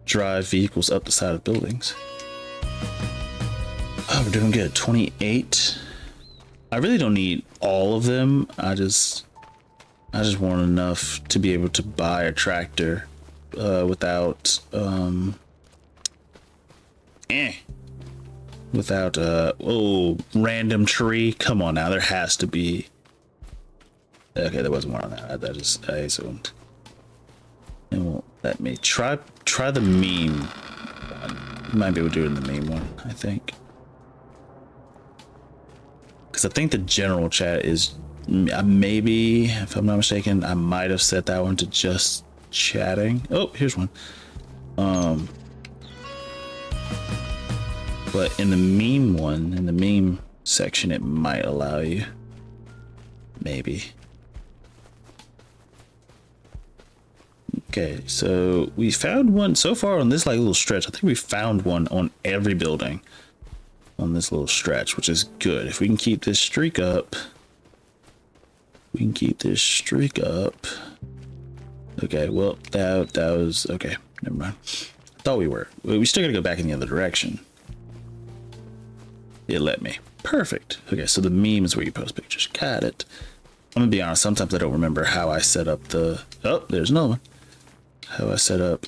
drive vehicles up the side of buildings. Oh, we're doing good. 28. I really don't need all of them. I just want enough to be able to buy a tractor without random tree. Come on now, there has to be. Okay, there wasn't one on that. That is I assumed. It won't let me try the meme one. You might be able to do it in the meme one, I think. Because I think the general chat is maybe, if I'm not mistaken, I might have set that one to just chatting. Oh, here's one. But in the meme one, in the meme section, it might allow you. Maybe. Okay, so we found one so far on this like little stretch. I think we found one on every building on this little stretch, which is good. If we can keep this streak up, Okay, well, that was okay. Never mind. I thought we were. We still gotta go back in the other direction. It let me. Perfect. Okay, so the meme is where you post pictures. Got it. I'm gonna be honest, sometimes I don't remember how I set up the... Oh, there's another one. How I set up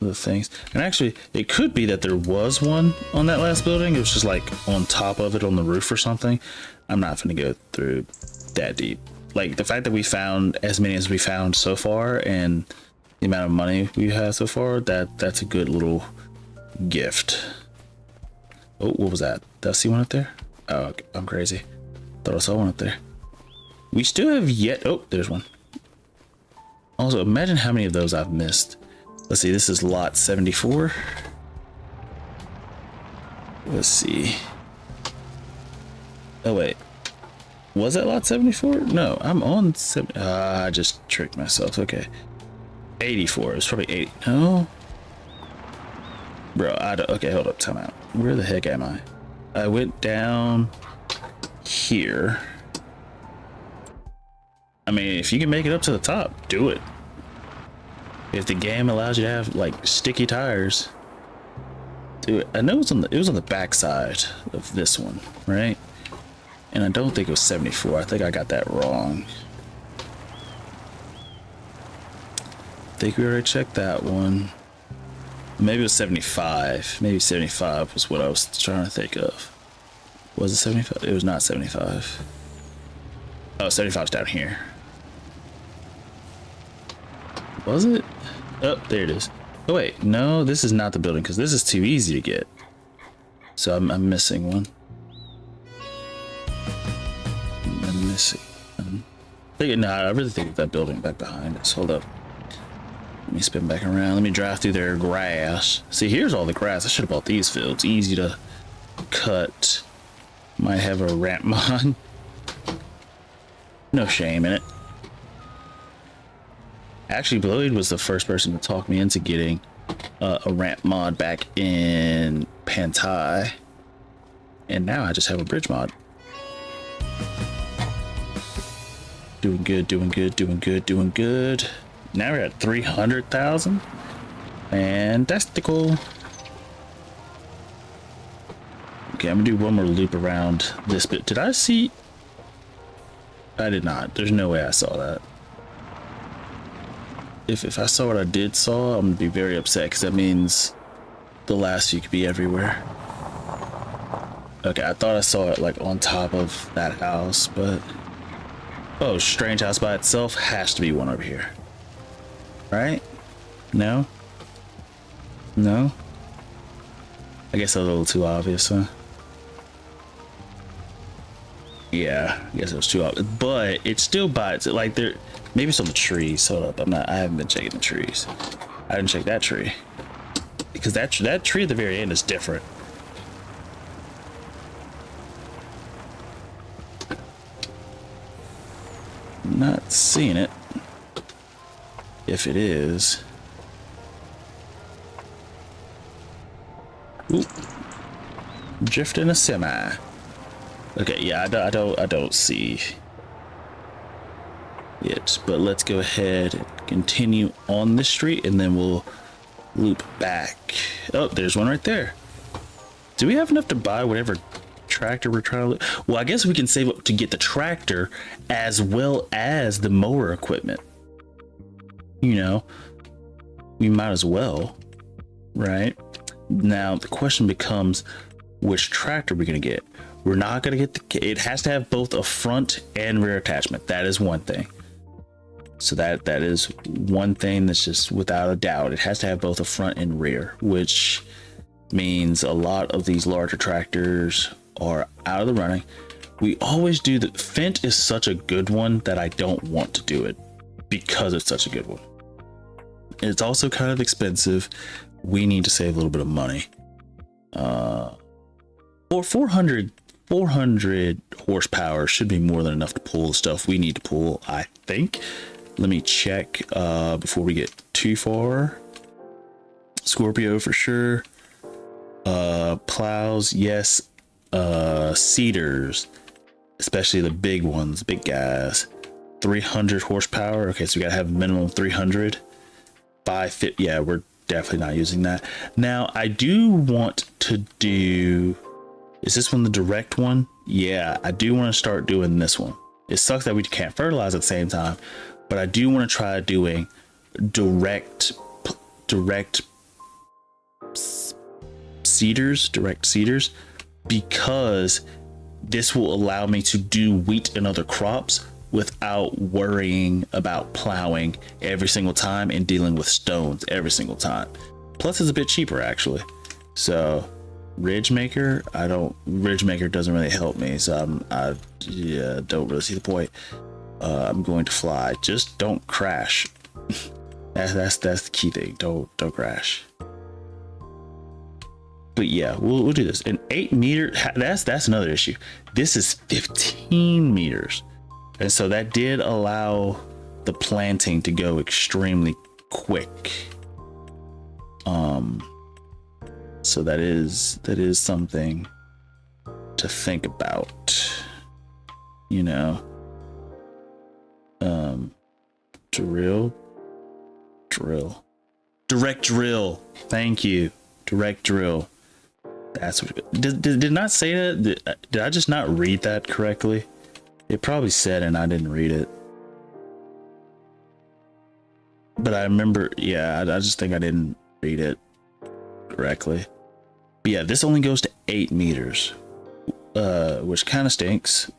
the things. And actually, it could be that there was one on that last building. It was just like on top of it on the roof or something. I'm not gonna go through that deep. Like the fact that we found as many as we found so far and the amount of money we have so far, that's a good little gift. Oh, what was that? Did I see one up there? Oh, okay. I'm crazy. Thought I saw one up there. We still have yet... Oh, there's one. Also, imagine how many of those I've missed. Let's see, this is lot 74. Let's see. Oh, wait. Was that lot 74? No, I'm on 70. I just tricked myself. Okay. 84. It's probably 80. No. Bro, okay, hold up. Time out. Where the heck am I? I went down here. I mean, if you can make it up to the top, do it. If the game allows you to have like sticky tires, do it. I know it was on the back side of this one, right? And I don't think it was 74. I think I got that wrong. I think we already checked that one. Maybe it was 75. Maybe 75 was what I was trying to think of. Was it 75? It was not 75. Oh, 75's down here. Was it? Oh, there it is. Oh wait, no, this is not the building because this is too easy to get. So I'm missing one. I'm missing one. I really think that building back behind us. Hold up. Let me spin back around. Let me drive through their grass. See, here's all the grass. I should have bought these fields. Easy to cut. Might have a ramp mod. No shame in it. Actually, Bloyd was the first person to talk me into getting a ramp mod back in Pantai. And now I just have a bridge mod. Doing good, doing good, doing good, doing good. Now we're at 300,000. Fantastical. Okay, I'm gonna do one more loop around this bit. Did I see? I did not. There's no way I saw that. If I saw what I did saw, I'm gonna be very upset because that means the last few could be everywhere. Okay, I thought I saw it like on top of that house, but oh, strange house by itself has to be one over here, right? No, no. I guess that was a little too obvious, huh? Yeah, I guess it was too obvious, but it's still by it. Like there, maybe it's on the trees. Hold up, I haven't been checking the trees. I didn't check that tree because that tree at the very end is different. Not seeing it. If it is, ooh, drifting a semi. Okay, yeah, I don't see it, but let's go ahead and continue on this street, and then we'll loop back. Oh, there's one right there. Do we have enough to buy whatever tractor we're trying to look? Well, I guess we can save up to get the tractor as well as the mower equipment. You know, we might as well, right? Now the question becomes, which tractor we're gonna get. We're not gonna get it has to have both a front and rear attachment. That is one thing. So that is one thing that's just without a doubt. It has to have both a front and rear, which means a lot of these larger tractors are out of the running. We always do the Fendt is such a good one that I don't want to do it because it's such a good one. It's also kind of expensive. We need to save a little bit of money. Or 400 horsepower should be more than enough to pull the stuff we need to pull, I think. Let me check before we get too far. Scorpio for sure. Plows, yes. Seeders, especially the big ones, big guys. 300 horsepower. Okay, so we gotta have minimum 300. 550. Yeah, we're definitely not using that. Now, I do want to do. Is this one the direct one? Yeah, I do want to start doing this one. It sucks that we can't fertilize at the same time, but I do want to try doing direct seeders, because this will allow me to do wheat and other crops without worrying about plowing every single time and dealing with stones every single time. Plus it's a bit cheaper actually. So Ridge Maker doesn't really help me, so I don't really see the point. I'm going to fly. Just don't crash. that's the key thing. Don't crash. But yeah, we'll do this. An 8 meter, that's another issue. This is 15 meters. And so that did allow the planting to go extremely quick. So that is something to think about, you know. Direct drill. Thank you. Direct drill. That's what did not say that. Did I just not read that correctly? It probably said and I didn't read it, but I remember, yeah, I just think I didn't read it correctly. But yeah, this only goes to 8 meters, which kind of stinks,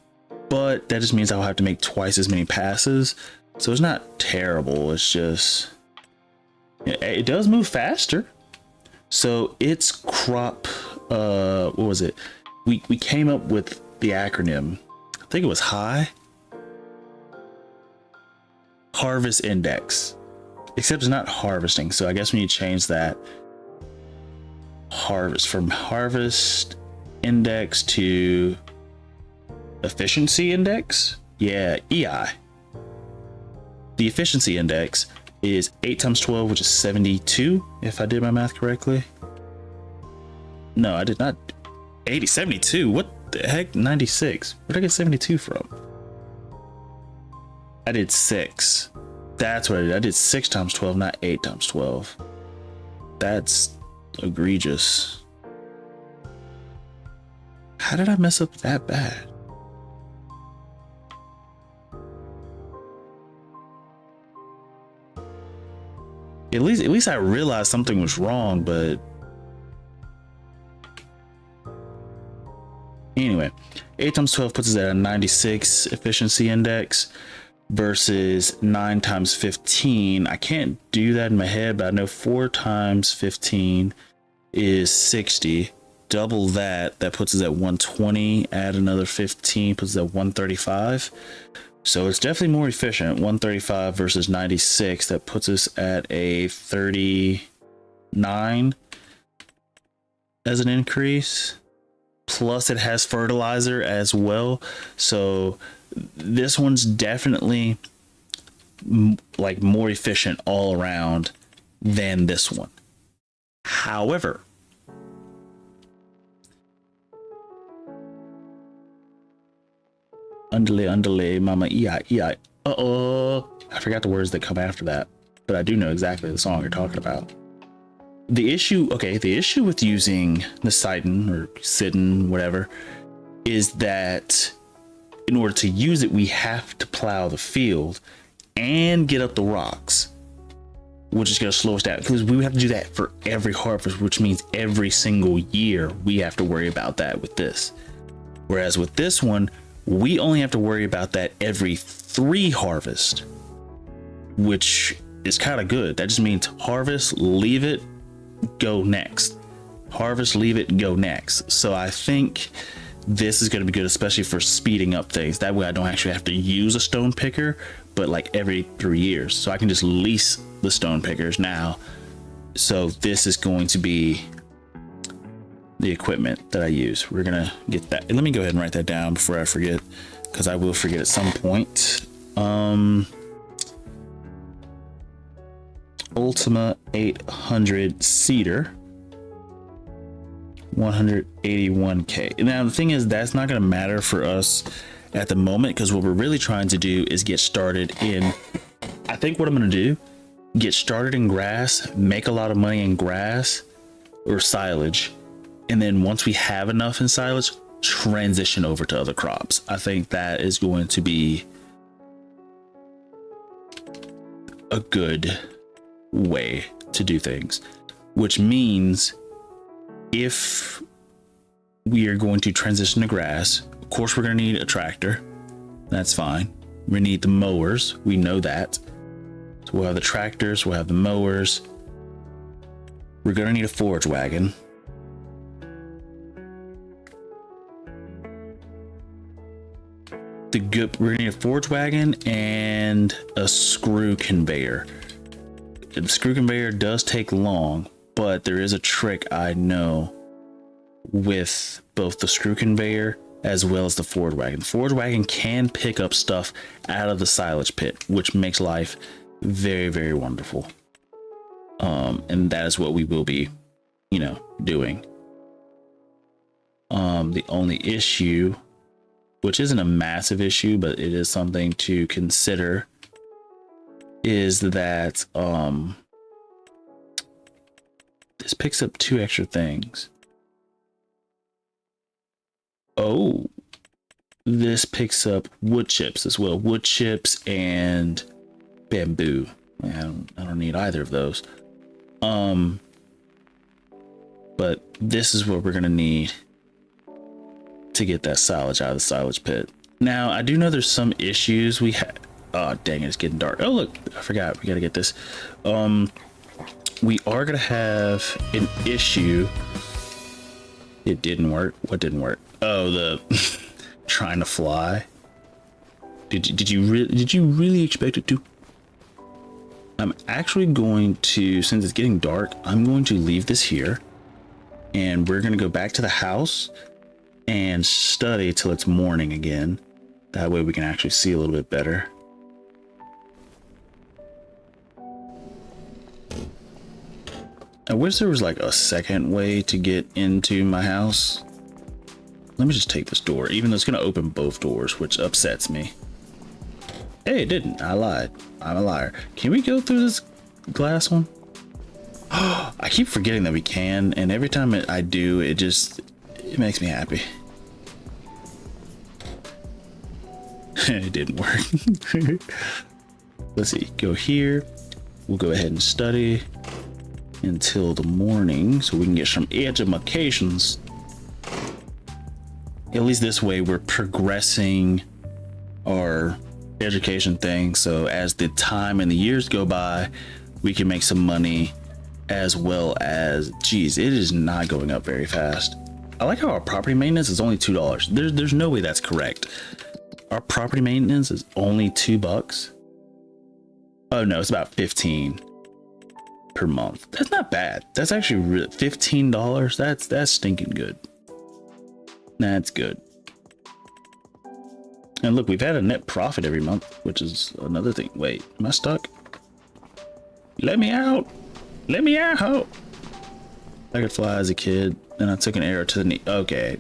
but that just means I'll have to make twice as many passes, so it's not terrible. It's just, it does move faster. So it's crop, what was it? We came up with the acronym. I think it was high. harvest index, except it's not harvesting. So I guess we need to change that from harvest index to efficiency index. Yeah, EI. The efficiency index is 8 times 12, which is 72, if I did my math correctly. No, I did not. 72? What the heck? 96. Where'd I get 72 from? I did 6. That's what I did. I did 6 times 12, not 8 times 12. That's egregious. How did I mess up that bad? At least I realized something was wrong, but anyway, 8 times 12 puts us at a 96 efficiency index versus 9 times 15. I can't do that in my head, but I know 4 times 15 is 60. Double that puts us at 120. Add another 15 puts us at 135. So it's definitely more efficient. 135 versus 96. That puts us at a 39 as an increase. Plus it has fertilizer as well. So this one's definitely like more efficient all around than this one. However, underlay, mama, ei. Uh-oh. I forgot the words that come after that, but I do know exactly the song you're talking about. The issue with using the Sidon or Sidon, whatever, is that in order to use it, we have to plow the field and get up the rocks, which is going to slow us down because we have to do that for every harvest, which means every single year we have to worry about that with this. Whereas with this one, we only have to worry about that every 3 harvests, which is kind of good. That just means harvest, leave it, go next. Harvest, leave it, go next. So I think this is going to be good, especially for speeding up things. That way I don't actually have to use a stone picker, but like every 3 years. So I can just lease the stone pickers now. So this is going to be the equipment that I use. We're gonna get that. And let me go ahead and write that down before I forget, because I will forget at some point. Ultima 800 Cedar, 181k. Now the thing is, that's not going to matter for us at the moment, because what we're really trying to do is get started in, I think what I'm going to do, get started in grass, make a lot of money in grass or silage, and then once we have enough in silage, transition over to other crops. I think that is going to be a good way to do things, which means if we are going to transition to grass, of course we're going to need a tractor. That's fine. We need the mowers. We know that. So we'll have the tractors, we'll have the mowers. We're going to need a forage wagon. We're going to need a forage wagon and a screw conveyor. The screw conveyor does take long, but there is a trick I know with both the screw conveyor as well as the forage wagon. The forage wagon can pick up stuff out of the silage pit, which makes life very, very wonderful. And that is what we will be, doing. The only issue, which isn't a massive issue, but it is something to consider, is that this picks up 2 extra things. Oh, this picks up wood chips as well. Wood chips and bamboo. I don't need either of those. But this is what we're gonna need to get that silage out of the silage pit. Now, I do know there's some issues we had. Oh, dang it, it's getting dark. Oh, look, I forgot. We got to get this. We are going to have an issue. It didn't work. What didn't work? Oh, the trying to fly. Did you really expect it to? I'm actually going to, since it's getting dark, I'm going to leave this here and we're going to go back to the house and study till it's morning again. That way we can actually see a little bit better. I wish there was like a second way to get into my house. Let me just take this door, even though it's going to open both doors, which upsets me. Hey, it didn't. I lied. I'm a liar. Can we go through this glass one? I keep forgetting that we can, and every time I do, it makes me happy. It didn't work. Let's see. Go here. We'll go ahead and study until the morning so we can get some educations. At least this way we're progressing our education thing, so as the time and the years go by we can make some money, as well as, geez, it is not going up very fast. I like how our property maintenance is only $2. There's no way that's correct. Our property maintenance is only $2. Oh no, it's about 15 per month. That's not bad. That's actually $15. That's stinking good. That's good. And look, we've had a net profit every month, which is another thing. Wait, am I stuck? Let me out. Let me out. I could fly as a kid, and I took an arrow to the knee. Okay.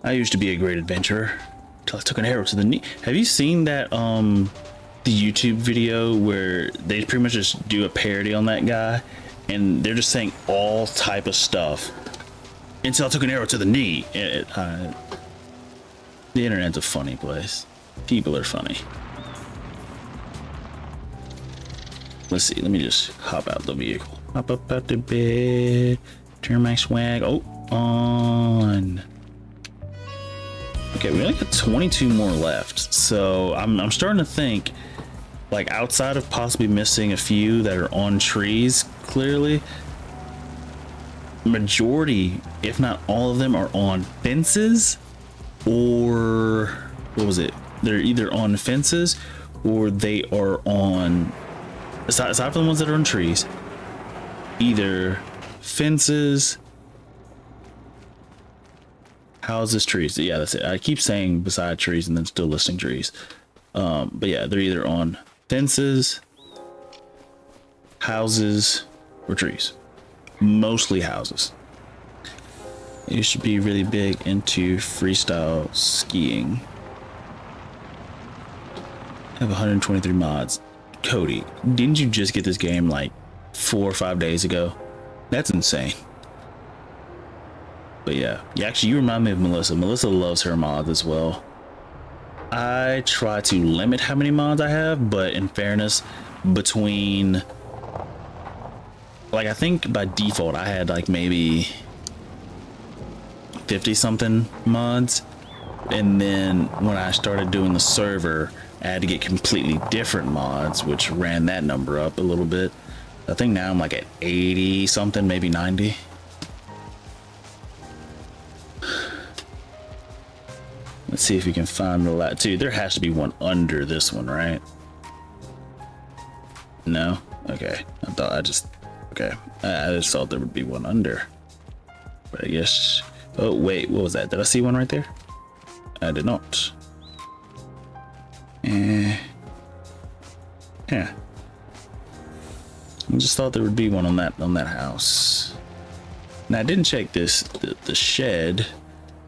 I used to be a great adventurer until I took an arrow to the knee. Have you seen that the YouTube video where they pretty much just do a parody on that guy, and they're just saying all type of stuff until I took an arrow to the knee? The internet's a funny place. People are funny. Let's see. Let me just hop out the vehicle. Hop up out the bed. Turn my swag. Oh, on. Okay, we only got 22 more left. So I'm starting to think, like, outside of possibly missing a few that are on trees, clearly, majority, if not all of them, are on fences, or what was it? They're either on fences or they are on, aside from the ones that are on trees, either fences, houses, trees. Yeah, that's it. I keep saying beside trees and then still listing trees. But yeah, they're either on fences, houses, or trees. Mostly houses. You should be really big into freestyle skiing. I have 123 mods. Cody, didn't you just get this game like 4 or 5 days ago? That's insane. But yeah, you remind me of Melissa. Melissa loves her mods as well. I try to limit how many mods I have, but in fairness, between, like, I think by default I had like maybe 50 something mods, and then when I started doing the server I had to get completely different mods, which ran that number up a little bit. I think now I'm like at 80 something, maybe 90. Let's see if we can find the last two. There has to be one under this one, right? No? Okay. I just thought there would be one under. But I guess, oh wait, what was that? Did I see one right there? I did not. Yeah. I just thought there would be one on that house. Now I didn't check the shed,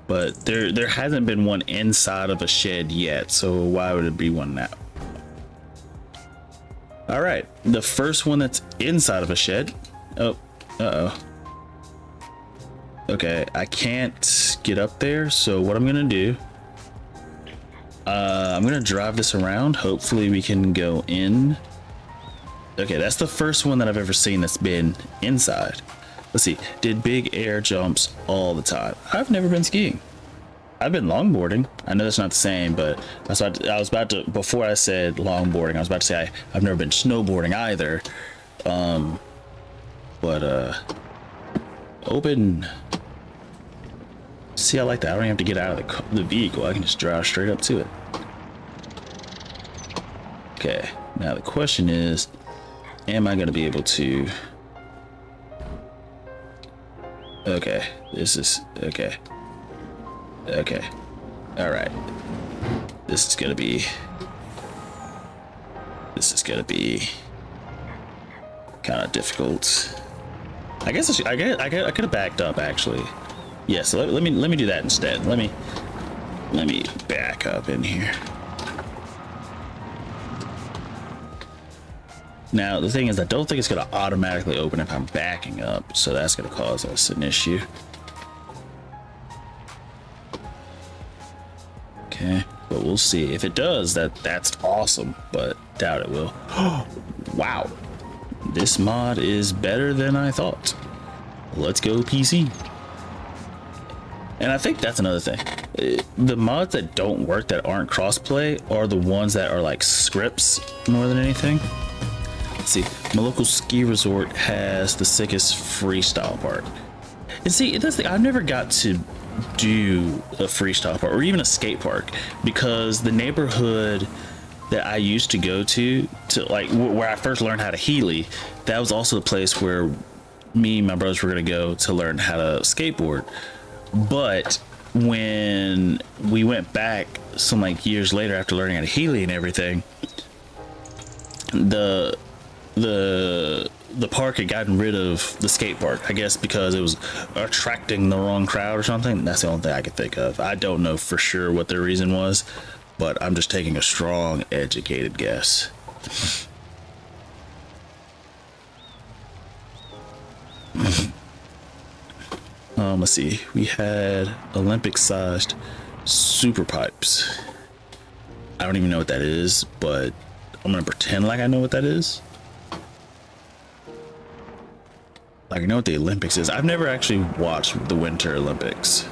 but there hasn't been one inside of a shed yet, so why would it be one now? All right, the first one that's inside of a shed. Oh, okay, I can't get up there, so what I'm gonna do, I'm gonna drive this around. Hopefully we can go in. Okay, that's the first one that I've ever seen that's been inside. Let's see, did big air jumps all the time. I've never been skiing. I've been longboarding. I know that's not the same, but I was about to, before I said longboarding, I was about to say I've never been snowboarding either. Open. See, I like that. I don't even have to get out of the vehicle. I can just drive straight up to it. Okay, now the question is, am I going to be able to... Okay, this is... Okay. Okay. Alright. This is going to be... This is going to be... kind of difficult. I guess I could have backed up, actually. Yeah, so let me do that instead. Let me back up in here. Now, the thing is, I don't think it's going to automatically open if I'm backing up, so that's going to cause us an issue. Okay, but we'll see. If it does, that's awesome, but doubt it will. Wow, this mod is better than I thought. Let's go PC. And I think that's another thing. The mods that don't work, that aren't crossplay, are the ones that are like scripts more than anything. Let's see, my local ski resort has the sickest freestyle park. And see, that's the, I've never got to do a freestyle park or even a skate park, because the neighborhood that I used to go to like where I first learned how to Healy, that was also the place where me and my brothers were gonna go to learn how to skateboard. But when we went back some like years later after learning how to Healy and everything, the park had gotten rid of the skate park, I guess because it was attracting the wrong crowd or something. That's the only thing I could think of. I don't know for sure what the reason was, but I'm just taking a strong, educated guess. Let's see. We had Olympic-sized super pipes. I don't even know what that is, but I'm gonna pretend like I know what that is. Like I know what the Olympics is. I've never actually watched the Winter Olympics,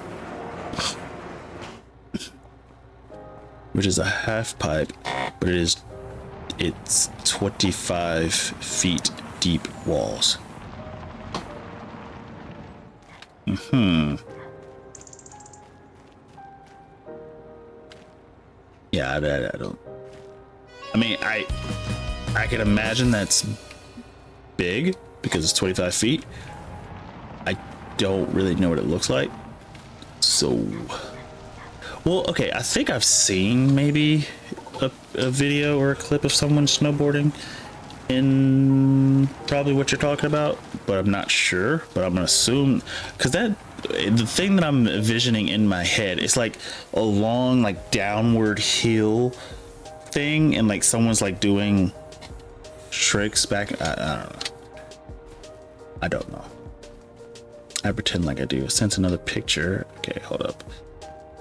which is a half pipe, but it's 25 feet deep walls. Yeah, I don't. I mean, I can imagine that's big because it's 25 feet. I don't really know what it looks like. So, well, okay, I think I've seen maybe a video or a clip of someone snowboarding in probably what you're talking about, but I'm not sure. But I'm gonna assume, because the thing that I'm envisioning in my head is like a long like downward hill thing, and like someone's like doing tricks back. I don't know. I pretend like I do. Sense another picture. Okay, hold up.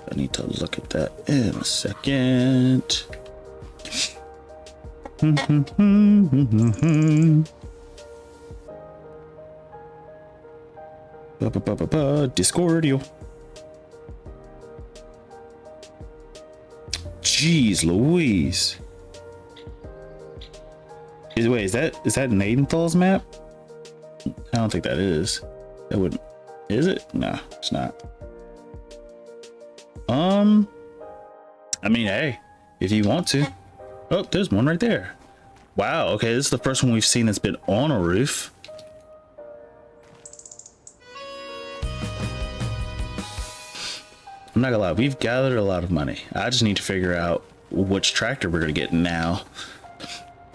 I need to look at that in a second. Discordio. Jeez Louise. Wait, is that Nadenthal's map? I don't think that is. That wouldn't. Is it? No, it's not. I mean, hey, if you want to. Oh, there's one right there. Wow, okay, this is the first one we've seen that's been on a roof. I'm not gonna lie, we've gathered a lot of money. I just need to figure out which tractor we're gonna get now.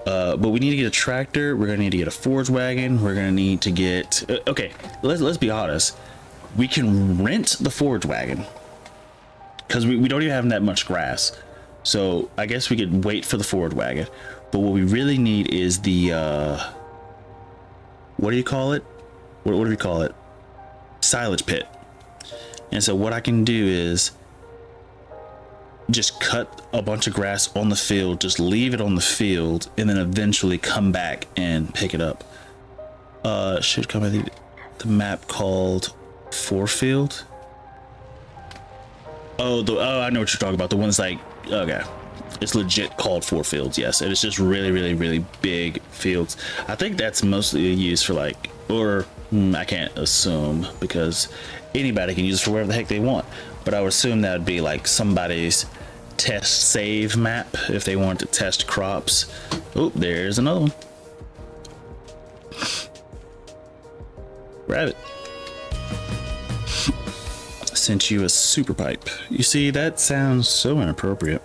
But we need to get a tractor, we're gonna need to get a forage wagon, we're gonna need to get... okay, let's be honest. We can rent the forage wagon, because we don't even have that much grass. So I guess we could wait for the forage wagon. But what we really need is the... what do you call it? What do we call it? Silage pit. And so what I can do is just cut a bunch of grass on the field, just leave it on the field, and then eventually come back and pick it up. Should come with the map called Forefield. Oh, I know what you're talking about. The one's like, okay, it's legit called Forefields, yes, and it's just really big fields. I think that's mostly used for like, or I can't assume because anybody can use it for whatever the heck they want, but I would assume that would be like somebody's test save map if they want to test crops. Oh, there's another one. Grab it. Sent you a super pipe. You see, that sounds so inappropriate.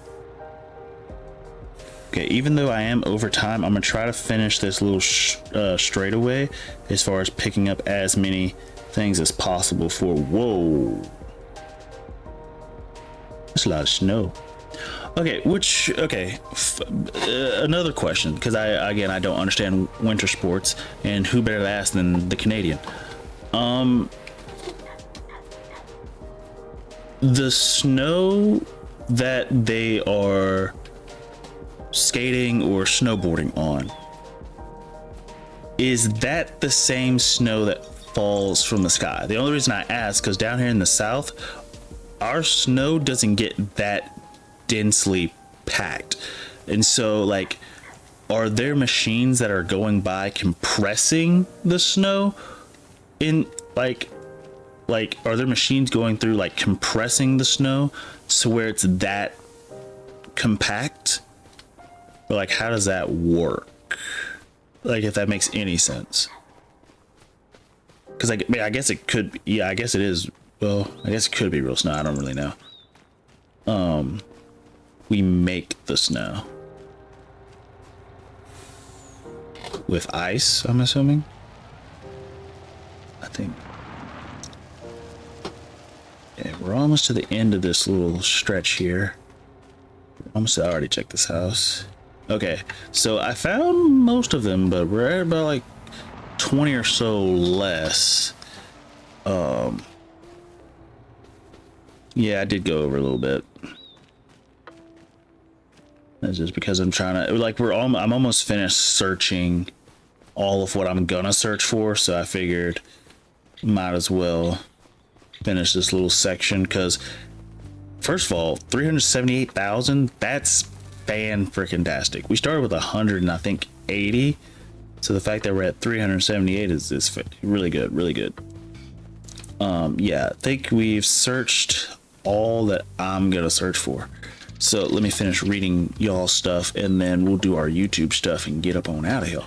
Okay, even though I am over time, I'm gonna try to finish this little straightaway as far as picking up as many things as possible for, whoa, that's a lot of snow. Okay, another question, because I don't understand winter sports, and who better to ask than the Canadian. The snow that they are skating or snowboarding on, is that the same snow that falls from the sky? The only reason I ask, because down here in the South, our snow doesn't get that densely packed, and so like, are there machines that are going by compressing the snow in like are there machines going through like compressing the snow so where it's that compact? Or like, how does that work? Like, if that makes any sense. Because I guess it could, yeah, I guess it is. Well, I guess it could be real snow. I don't really know. We make the snow with ice, I'm assuming. I think. Yeah, we're almost to the end of this little stretch here. Almost, I already checked this house. Okay, so I found most of them, but we're at about like 20 or so less. Yeah, I did go over a little bit. That's just because I'm trying to, like, I'm almost finished searching all of what I'm gonna search for, so I figured might as well finish this little section, because first of all, 378,000, that's fan-freaking-tastic. We started with 100 and I think 80, so the fact that we're at 378 is really good, really good. Yeah, I think we've searched all that I'm gonna search for, so let me finish reading y'all stuff and then we'll do our YouTube stuff and get up on out of here.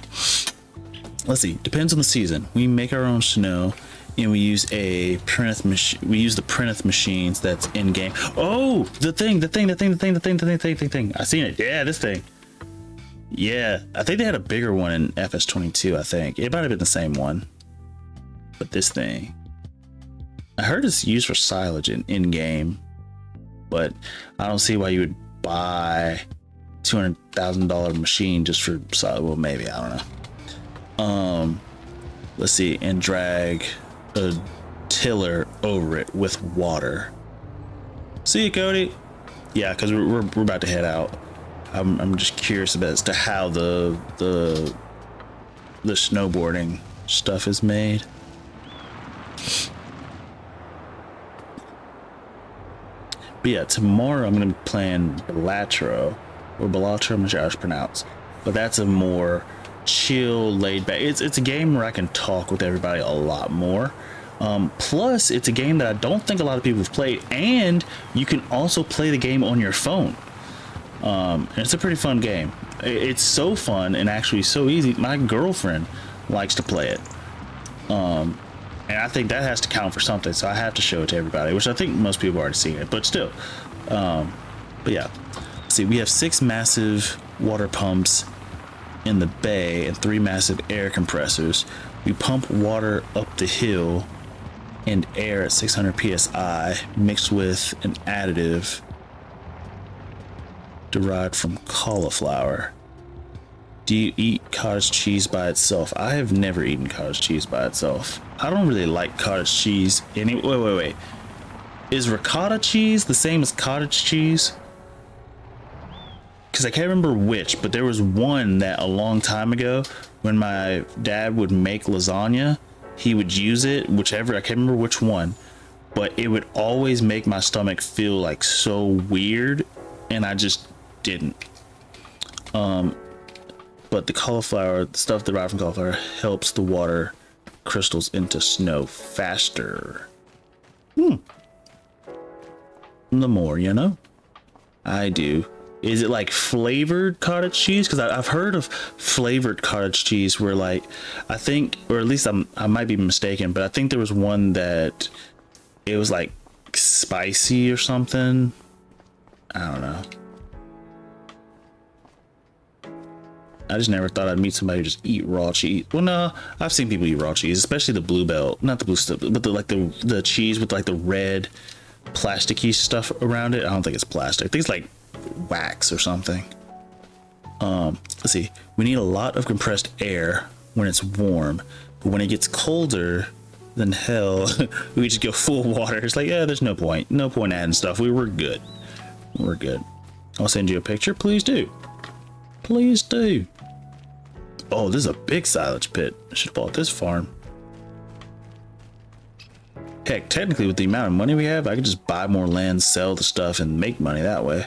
Let's see, depends on the season. We make our own snow and we use a Printeth machine. We use the Printeth machines that's in game. Oh, the thing. I seen it. Yeah, this thing. Yeah, I think they had a bigger one in FS22. I think it might have been the same one, but this thing, I heard it's used for silage in game, but I don't see why you would buy $200,000 machine just for silage. Well, maybe, I don't know. Let's see, and drag a tiller over it with water. See you, Cody. Yeah, because we're about to head out. I'm just curious about as to how the snowboarding stuff is made. But yeah, tomorrow I'm gonna be playing Balatro, or Balatro, I'm not sure how it's pronounced, but that's a more chill, laid back. It's a game where I can talk with everybody a lot more. Plus, it's a game that I don't think a lot of people have played, and you can also play the game on your phone. And it's a pretty fun game. It's so fun and actually so easy. My girlfriend likes to play it. And I think that has to count for something, so I have to show it to everybody, which I think most people have already seen it, but still. But yeah, see, we have 6 massive water pumps in the bay and 3 massive air compressors. We pump water up the hill and air at 600 psi mixed with an additive derived from cauliflower. Do you eat cottage cheese by itself? I have never eaten cottage cheese by itself. I don't really like cottage cheese wait. Is ricotta cheese the same as cottage cheese? Because I can't remember which, but there was one that a long time ago when my dad would make lasagna, he would use it, whichever, I can't remember which one, but it would always make my stomach feel like so weird, and I just didn't. But the cauliflower, the stuff derived from cauliflower, helps the water crystals into snow faster. The more you know. I do. Is it like flavored cottage cheese? Because I've heard of flavored cottage cheese where, like, I think, or at least I might be mistaken, but I think there was one that it was like spicy or something. I don't know. I just never thought I'd meet somebody who just eat raw cheese. Well, no, I've seen people eat raw cheese, especially the blue belt, not the blue stuff, but the cheese with like the red plasticky stuff around it. I don't think it's plastic. I think it's like wax or something. Let's see. We need a lot of compressed air when it's warm, but when it gets colder than hell, we just go full water. It's like, yeah, there's no point adding stuff. We're good. We're good. I'll send you a picture. Please do. Please do. Oh, this is a big silage pit. I should have bought this farm. Heck, technically with the amount of money we have, I could just buy more land, sell the stuff, and make money that way.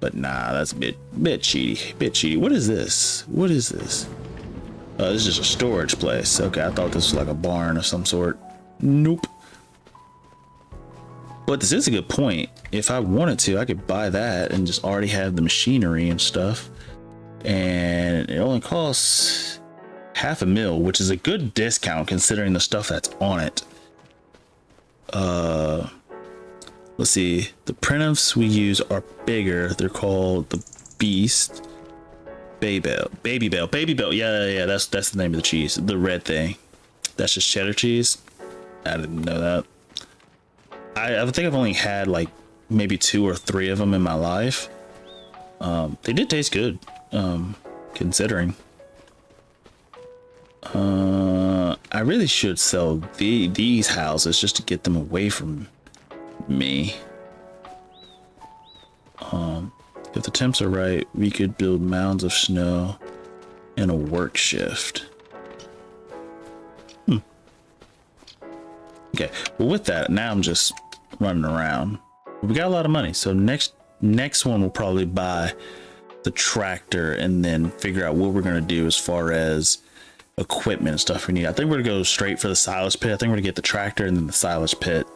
But nah, that's a bit cheaty. What is this? What is this? Oh, this is just a storage place. Okay, I thought this was like a barn of some sort. Nope. But this is a good point. If I wanted to, I could buy that and just already have the machinery and stuff. And it only costs $500,000, which is a good discount considering the stuff that's on it. Let's see. The printifs we use are bigger. They're called the Beast. Baby bell. Yeah. That's the name of the cheese. The red thing. That's just cheddar cheese. I didn't know that. I think I've only had like maybe 2 or 3 of them in my life. They did taste good. Considering. I really should sell these houses just to get them away from me. If the temps are right, we could build mounds of snow and a work shift. Okay, well with that, now I'm just running around. We got a lot of money, so next one we'll probably buy the tractor and then figure out what we're gonna do as far as equipment and stuff we need. I think we're gonna go straight for the silage pit. I think we're gonna get the tractor and then the silage pit.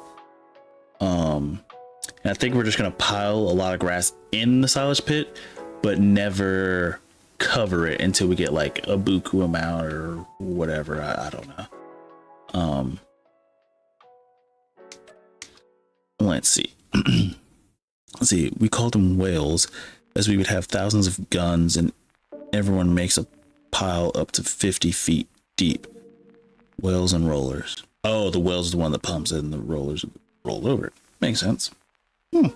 And I think we're just gonna pile a lot of grass in the silage pit, but never cover it until we get like a buku amount or whatever. I don't know. Let's see. Let's see. We called them whales, as we would have thousands of guns and everyone makes a pile up to 50 feet deep. Whales and rollers. Oh, the whale's the one that pumps it and the rollers roll over it. Makes sense. We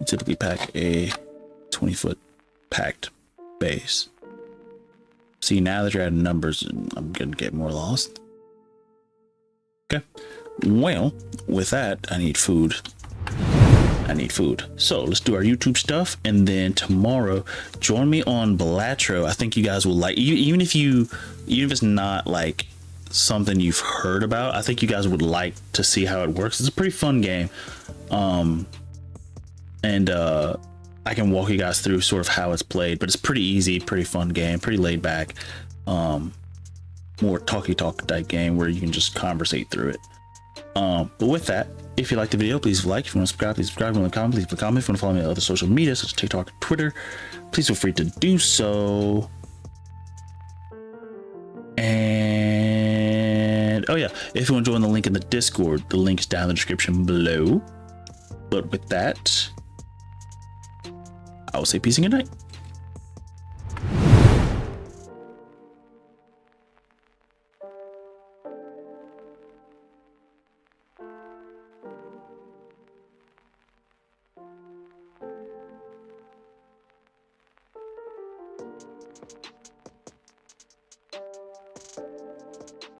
typically pack a 20-foot packed base. See, now that you're adding numbers, I'm gonna get more lost. Okay. Well, with that, I need food. So let's do our YouTube stuff, and then tomorrow join me on Balatro. I think you guys will like, even if it's not like something you've heard about, I think you guys would like to see how it works. It's a pretty fun game. And I can walk you guys through sort of how it's played, but it's pretty easy, pretty fun game, pretty laid back. More talky talk type game where you can just conversate through it. But with that, if you like the video, please like. If you want to subscribe, please subscribe. If you want to comment, please leave a comment. If you want to follow me on other social media such as TikTok and Twitter, please feel free to do so. And oh yeah, if you want to join the link in the Discord, the link is down in the description below. But with that, I will say peace and good night.